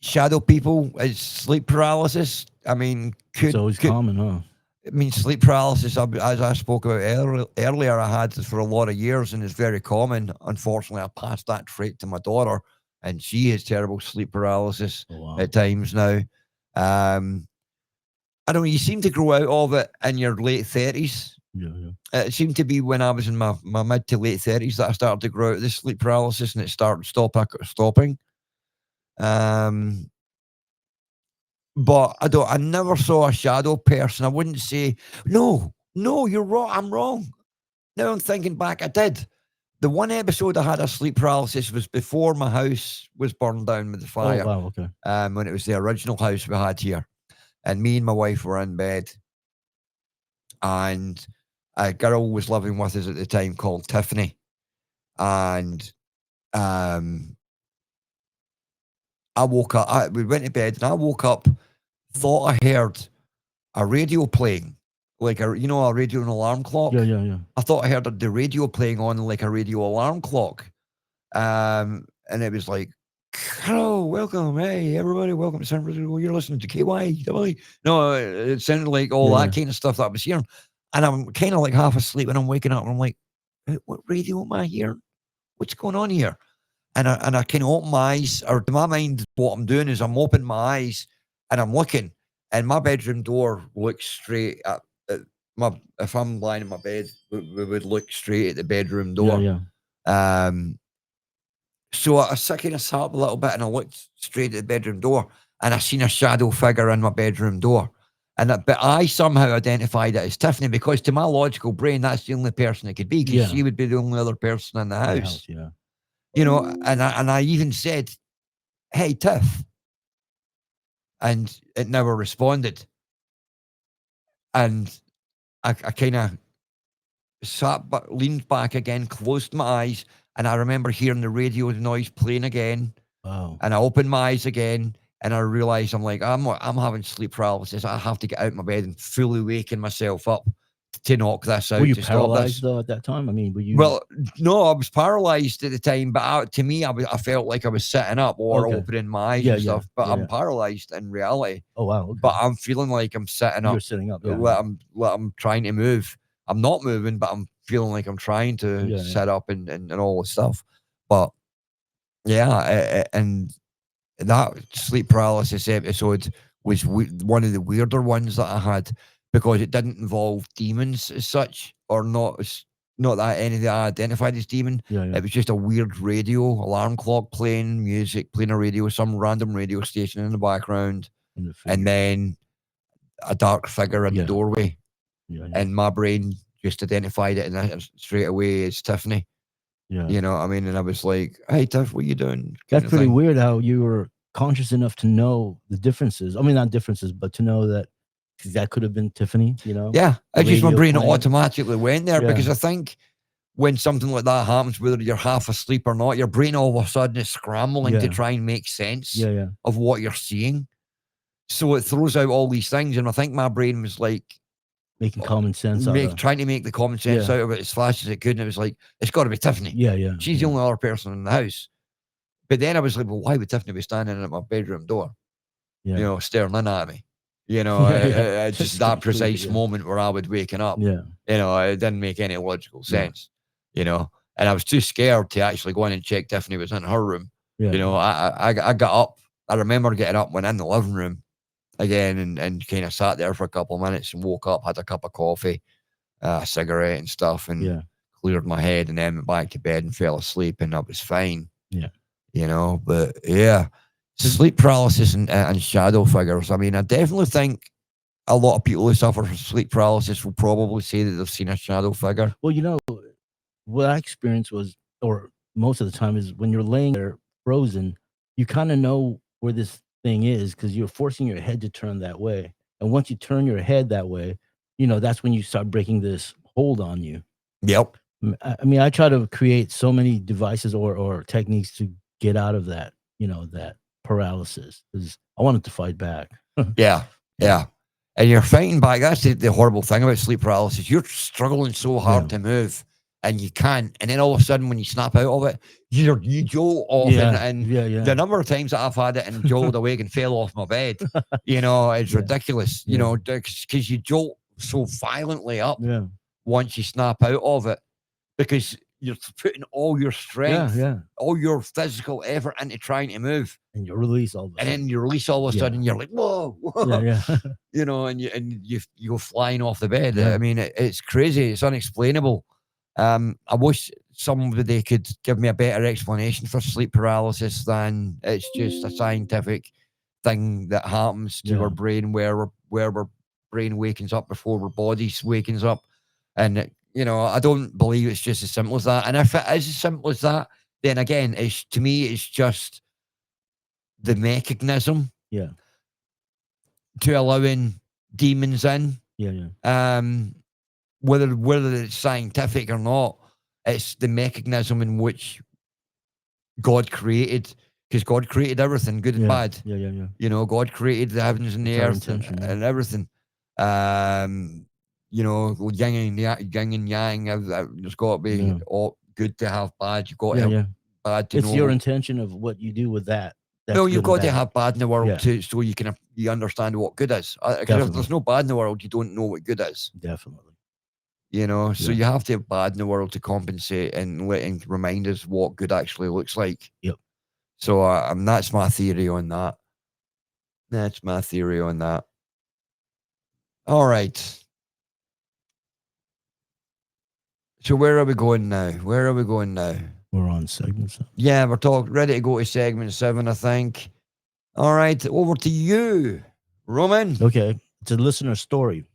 Speaker 2: shadow people is sleep paralysis. I mean,
Speaker 3: It's always common, huh?
Speaker 2: I mean, sleep paralysis, as I spoke about earlier, I had for a lot of years, and it's very common. Unfortunately, I passed that trait to my daughter, and she has terrible sleep paralysis at times now. I don't know, you seem to grow out of it in your late 30s.
Speaker 3: Yeah.
Speaker 2: It seemed to be when I was in my mid to late 30s that I started to grow out of this sleep paralysis, and it started stopping. But I never saw a shadow person. I wouldn't say, no, you're wrong. I'm wrong. Now I'm thinking back, I did. The one episode I had of sleep paralysis was before my house was burned down with the fire.
Speaker 3: Oh, wow, okay.
Speaker 2: When it was the original house we had here. And me and my wife were in bed. And a girl was living with us at the time called Tiffany. And I woke up, we went to bed, and I woke up, thought I heard a radio playing, like a radio and alarm clock.
Speaker 3: Yeah.
Speaker 2: I thought I heard the radio playing on like a radio alarm clock. And it was like, hello, welcome, hey, everybody, welcome to San Francisco. You're listening to KYW. No, it sounded like all that kind of stuff that I was hearing. And I'm kind of like half asleep, and I'm waking up, and I'm like, what radio am I hearing? What's going on here? And I kind of open my eyes, or to my mind, what I'm doing is I'm opening my eyes, and I'm looking, and my bedroom door looks straight at if I'm lying in my bed, we would look straight at the bedroom door.
Speaker 3: Yeah.
Speaker 2: So I kind of sat up a little bit, and I looked straight at the bedroom door, and I seen a shadow figure in my bedroom door. But I somehow identified it as Tiffany, because to my logical brain, that's the only person it could be, because she would be the only other person in the house.
Speaker 3: Yeah.
Speaker 2: You know, and I even said, hey, Tiff. And it never responded. And I kind of leaned back again, closed my eyes, and I remember hearing the radio noise playing again.
Speaker 3: Wow.
Speaker 2: And I opened my eyes again, and I realized I'm having sleep paralysis. I have to get out of my bed and fully waking myself up to knock this out.
Speaker 3: Were you
Speaker 2: to
Speaker 3: paralyzed
Speaker 2: stop this.
Speaker 3: though at that time? I mean, were you?
Speaker 2: Well, no, I was paralyzed at the time, but to me, I felt like I was sitting up or opening my eyes and stuff. But I'm paralyzed in reality.
Speaker 3: Oh wow! Okay.
Speaker 2: But I'm feeling like I'm sitting up.
Speaker 3: You're sitting up.
Speaker 2: I'm trying to move. I'm not moving, but I'm feeling like I'm trying to sit up and all this stuff. But and that sleep paralysis episode was one of the weirder ones that I had, because it didn't involve demons as such, or not that any that I identified as demon. It was just a weird radio alarm clock playing music, playing a radio, some random radio station in the background. and then a dark figure in the doorway. And my brain just identified it and straight away as Tiffany.
Speaker 3: Yeah.
Speaker 2: You know what I mean? And I was like, hey, Tiff, what are you doing?
Speaker 3: That's pretty weird how you were conscious enough to know the differences. I mean, not differences, but to know that could have been Tiffany, you know?
Speaker 2: Yeah. I just, my brain
Speaker 3: playing.
Speaker 2: automatically went there because I think when something like that happens, whether you're half asleep or not, your brain all of a sudden is scrambling to try and make sense of what you're seeing. So it throws out all these things. And I think my brain was like,
Speaker 3: making common sense
Speaker 2: trying to make the common sense out of it as fast as it could. And it was like, it's got to be Tiffany. She's the only other person in the house. But then I was like, well, why would Tiffany be standing at my bedroom door? You know, staring in at me. You know, just that precise moment where I was waking up. You know, it didn't make any logical sense. You know, and I was too scared to actually go in and check Tiffany was in her room. You know, I got up. I remember getting up, went in the living room again and kind of sat there for a couple of minutes and woke up, had a cup of coffee, a cigarette and stuff, and cleared my head, and then went back to bed and fell asleep, and I was fine. You know, but sleep paralysis and shadow figures. I mean, I definitely think a lot of people who suffer from sleep paralysis will probably say that they've seen a shadow figure.
Speaker 3: Well, you know, what I experienced was, or most of the time, is when you're laying there frozen, you kind of know where this thing is because you're forcing your head to turn that way. And once you turn your head that way, you know, that's when you start breaking this hold on you.
Speaker 2: Yep.
Speaker 3: I mean, I try to create so many devices or techniques to get out of that, you know, that paralysis, because I wanted to fight back.
Speaker 2: Yeah. And you're fighting back. That's the horrible thing about sleep paralysis. You're struggling so hard to move, and you can't. And then all of a sudden, when you snap out of it, you jolt off. And the number of times that I've had it and jolted awake and fell off my bed, you know, it's ridiculous. You know, because you jolt so violently up once you snap out of it, because you're putting all your strength, all your physical effort into trying to move,
Speaker 3: and you release all of a sudden.
Speaker 2: And then you release all of a sudden, you're like, whoa. You know, and you go flying off the bed. I mean, it's crazy. It's unexplainable. I wish somebody could give me a better explanation for sleep paralysis than it's just a scientific thing that happens to our brain where our brain wakens up before our body's wakens up. And you know, I don't believe it's just as simple as that. And if it is as simple as that, then again, to me, it's just the mechanism to allowing demons in. Whether it's scientific or not, it's the mechanism in which God created, because God created everything, good and bad. You know, God created the heavens and the earth and everything. You know, yin and yang. There's got to be all good to have bad. You've got to have bad to know.
Speaker 3: It's your intention of what you do with that.
Speaker 2: Well, you've got to have bad in the world too, so you understand what good is. Because if there's no bad in the world, you don't know what good is.
Speaker 3: Definitely.
Speaker 2: You know, so you have to have bad in the world to compensate and remind us what good actually looks like. So that's my theory on that. All right. So where are we going now?
Speaker 3: We're on segment 7.
Speaker 2: Yeah, we're ready to go to segment 7, I think. All right, over to you, Roman.
Speaker 3: Okay, it's a listener story.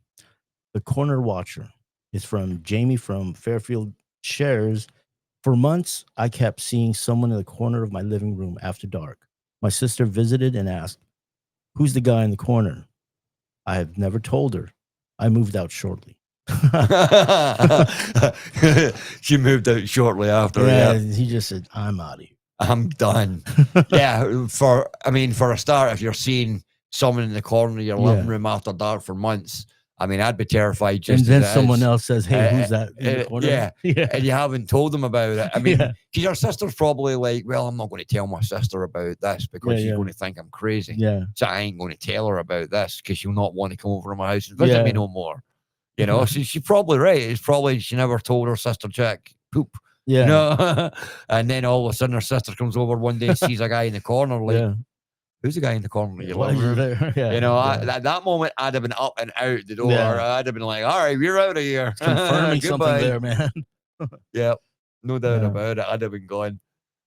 Speaker 3: The Corner Watcher is from Jamie from Fairfield. Shares, for months, I kept seeing someone in the corner of my living room after dark. My sister visited and asked, "Who's the guy in the corner?" I have never told her. I moved out shortly.
Speaker 2: She moved out shortly after.
Speaker 3: He just said, "I'm out of here.
Speaker 2: I'm done." For a start, if you're seeing someone in the corner of your living room after dark for months, I mean, I'd be terrified. Just
Speaker 3: and then someone else says, "Hey, who's that in the corner?"
Speaker 2: And you haven't told them about it. I mean, because your sister's probably like, "Well, I'm not going to tell my sister about this because she's going to think I'm crazy. So I ain't going to tell her about this because she'll not want to come over to my house and visit me no more." You know, so she's probably right. It's probably she never told her sister Jack poop. You know? And then all of a sudden her sister comes over one day, sees a guy in the corner, like, who's the guy in the corner of your living room? You know, that moment I'd have been up and out the door. I'd have been like, all right, we're out of here.
Speaker 3: It's confirming something there, man.
Speaker 2: No doubt about it. I'd have been gone.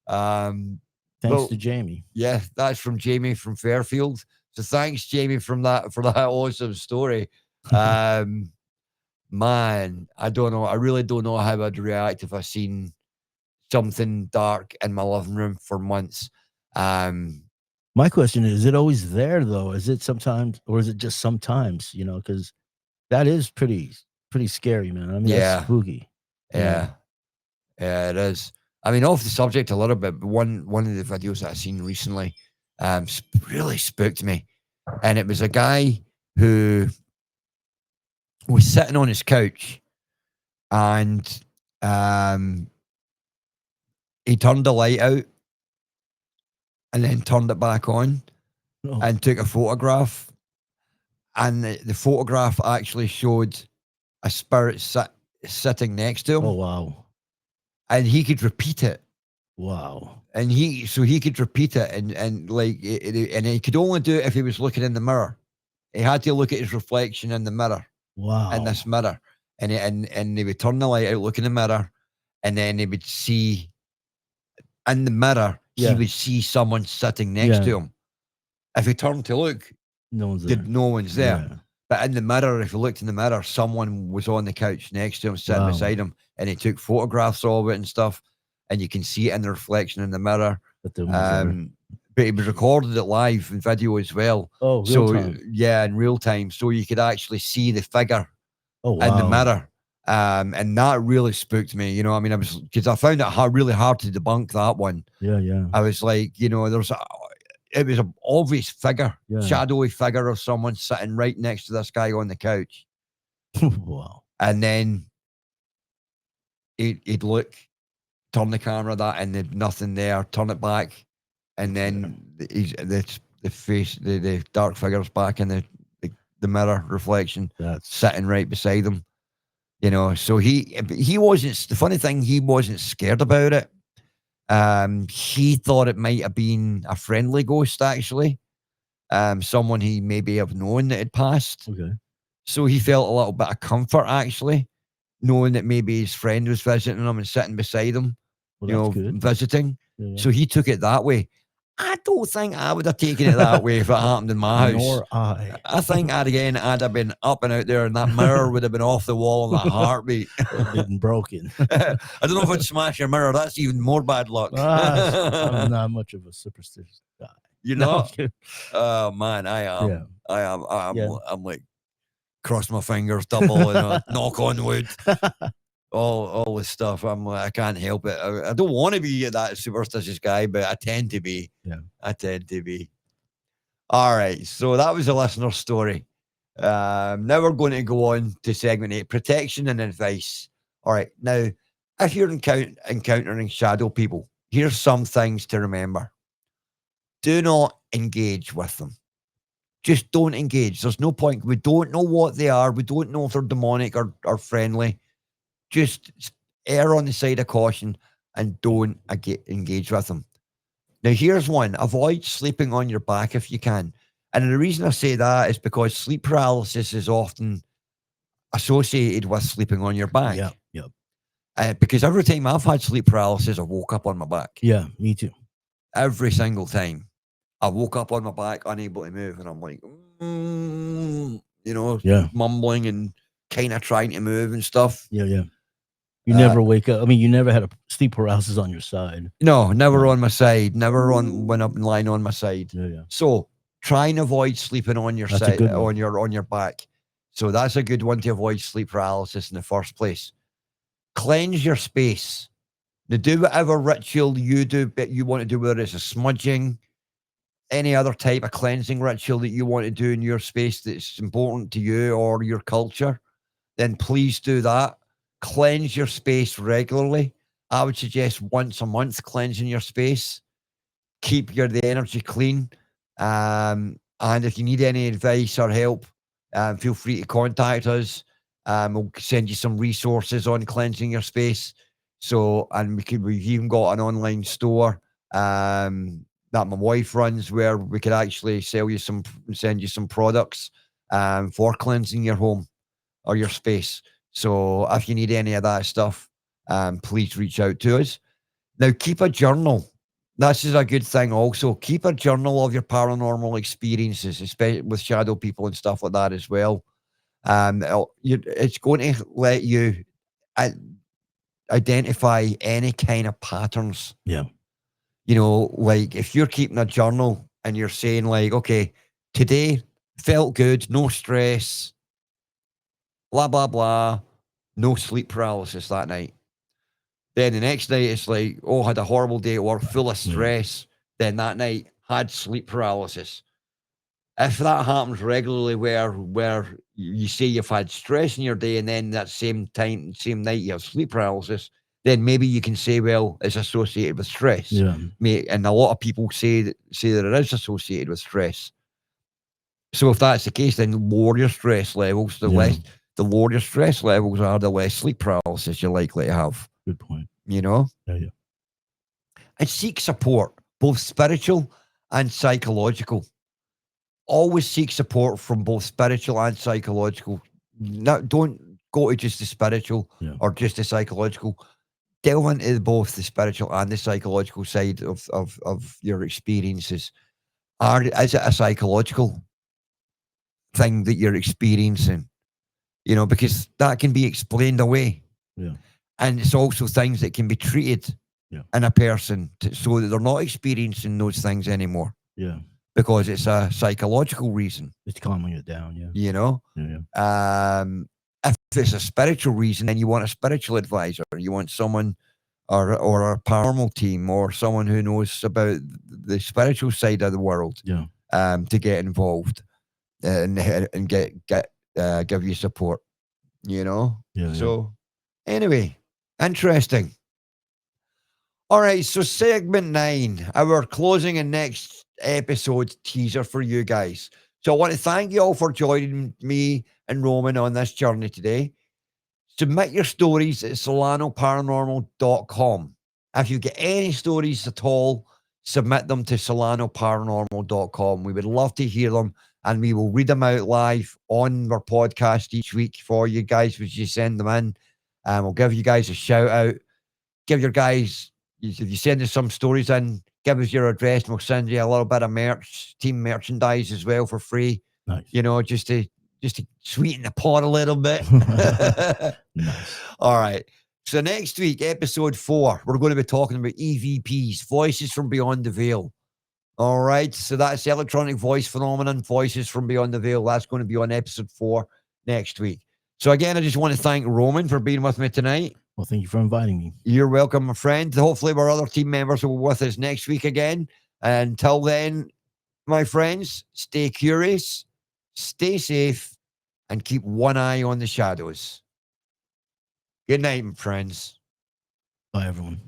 Speaker 3: Thanks to Jamie.
Speaker 2: Yeah, that's from Jamie from Fairfield. So thanks, Jamie, for that awesome story. Man, I don't know. I really don't know how I'd react if I seen something dark in my living room for months.
Speaker 3: My question is it always there though? Is it sometimes, or is it just sometimes? You know, because that is pretty scary, man. I mean, that's spooky.
Speaker 2: Yeah, it is. I mean, off the subject a little bit, but one of the videos that I seen recently, really spooked me, and it was a guy who was sitting on his couch, and he turned the light out, and then turned it back on, and took a photograph, and the photograph actually showed a spirit sitting next to him.
Speaker 3: Oh wow!
Speaker 2: And he could repeat it.
Speaker 3: Wow!
Speaker 2: And he could repeat it, and like, and he could only do it if he was looking in the mirror. He had to look at his reflection in the mirror.
Speaker 3: Wow!
Speaker 2: In this mirror, and he would turn the light out, look in the mirror, and then he would see in the mirror. He would see someone sitting next to him. If he turned to look,
Speaker 3: no one's there.
Speaker 2: No one's there. Yeah. But in the mirror, if you looked in the mirror, someone was on the couch next to him, sitting beside him, and he took photographs of it and stuff, and you can see it in the reflection in the mirror. But he was recorded it live in video as well.
Speaker 3: Oh, real time.
Speaker 2: Yeah, in real time, so you could actually see the figure.
Speaker 3: Oh, wow.
Speaker 2: In the mirror. And that really spooked me. You know, I mean, because I found it really hard to debunk that one.
Speaker 3: Yeah.
Speaker 2: I was like, you know, it was an obvious figure, shadowy figure of someone sitting right next to this guy on the couch.
Speaker 3: Wow.
Speaker 2: And then he'd look, turn the camera and there'd nothing there, turn it back, and then the face, the dark figure's back in the mirror reflection, sitting right beside him. You know, so he wasn't, the funny thing, he wasn't scared about it. He thought it might have been a friendly ghost, actually. Someone he maybe have known that had passed.
Speaker 3: Okay.
Speaker 2: So he felt a little bit of comfort, actually, knowing that maybe his friend was visiting him and sitting beside him, visiting. Yeah. So he took it that way. I don't think I would have taken it that way if it happened in my house.
Speaker 3: Nor I.
Speaker 2: I think I'd have been up and out there, and that mirror would have been off the wall in a heartbeat.
Speaker 3: Been broken.
Speaker 2: I don't know if I'd smash your mirror. That's even more bad luck.
Speaker 3: I'm not much of a superstitious guy.
Speaker 2: You're not? Oh, man, I am. Yeah. I am. I'm like, cross my fingers, double, knock on wood. All this stuff. I'm like, I can't help it. I don't want to be that superstitious guy, but I tend to be.
Speaker 3: Yeah.
Speaker 2: I tend to be. All right. So that was a listener story. Now we're going to go on to segment 8, protection and advice. All right. Now, if you're encountering shadow people, here's some things to remember. Do not engage with them. Just don't engage. There's no point. We don't know what they are. We don't know if they're demonic or friendly. Just err on the side of caution and don't engage with them. Now, here's one. Avoid sleeping on your back if you can. And the reason I say that is because sleep paralysis is often associated with sleeping on your back.
Speaker 3: Yep.
Speaker 2: Because every time I've had sleep paralysis, I woke up on my back.
Speaker 3: Yeah, me too.
Speaker 2: Every single time. I woke up on my back, unable to move, and I'm like, mumbling and kind of trying to move and stuff.
Speaker 3: Yeah. You never wake up. I mean, you never had a sleep paralysis on your side.
Speaker 2: No, never on my side. Never when I'm lying on my side.
Speaker 3: Yeah.
Speaker 2: So try and avoid sleeping on your side, on your back. So that's a good one to avoid sleep paralysis in the first place. Cleanse your space. Now, do whatever ritual you want to do, whether it's a smudging, any other type of cleansing ritual that you want to do in your space that's important to you or your culture, then please do that. Cleanse your space regularly. I would suggest once a month cleansing your space. Keep the energy clean. And if you need any advice or help, feel free to contact us. We'll send you some resources on cleansing your space. So, and we've even got an online store that my wife runs, where we could actually send you some products for cleansing your home or your space. So if you need any of that stuff, please reach out to us. Now, keep a journal. this is a good thing also. Keep a journal of your paranormal experiences, especially with shadow people and stuff like that as well. It's going to let you uh, identify any kind of patterns.
Speaker 3: Yeah.
Speaker 2: Like if you're keeping a journal and you're saying like, okay, today felt good, no stress, blah, blah, blah, no sleep paralysis that night. Then the next night it's like, oh, had a horrible day at work, full of stress. Then that night had sleep paralysis. If that happens regularly where you say you've had stress in your day and then that same night you have sleep paralysis, then maybe you can say, well, it's associated with stress.
Speaker 3: Yeah.
Speaker 2: And a lot of people say that it is associated with stress. So if that's the case, then lower your stress levels. The lower your stress levels are, the less sleep paralysis you're likely to have.
Speaker 3: Good point.
Speaker 2: Yeah. And seek support, both spiritual and psychological. Always seek support from both spiritual and psychological. Don't go to just the spiritual or just the psychological. Delve into both the spiritual and the psychological side of your experiences. Is it a psychological thing that you're experiencing? Because that can be explained away.
Speaker 3: Yeah.
Speaker 2: And it's also things that can be treated in a person so that they're not experiencing those things anymore.
Speaker 3: Yeah.
Speaker 2: Because it's a psychological reason.
Speaker 3: It's calming it down,
Speaker 2: If it's a spiritual reason, then you want a spiritual advisor. You want someone or a paranormal team or someone who knows about the spiritual side of the world to get involved and give you support, So, anyway, interesting. All right, so segment 9, our closing and next episode teaser for you guys. So I want to thank you all for joining me and Roman on this journey today. Submit your stories at solanoparanormal.com. If you get any stories at all, submit them to solanoparanormal.com. We would love to hear them, and we will read them out live on our podcast each week for you guys as you send them in. We'll give you guys a shout out. Give your guys, if you send us some stories in, give us your address and we'll send you a little bit of team merchandise as well for free.
Speaker 3: Nice.
Speaker 2: Just to sweeten the pot a little bit.
Speaker 3: Nice.
Speaker 2: All right. So next week, episode 4, we're going to be talking about EVPs, voices from beyond the veil. All right. So that's electronic voice phenomenon, voices from beyond the veil. That's going to be on episode 4 next week. So again, I just want to thank Roman for being with me tonight.
Speaker 3: Well, thank you for inviting me.
Speaker 2: You're welcome, my friend. Hopefully our other team members will be with us next week again. Until then, my friends, stay curious, stay safe, and keep one eye on the shadows. Good night, my friends.
Speaker 3: Bye, everyone.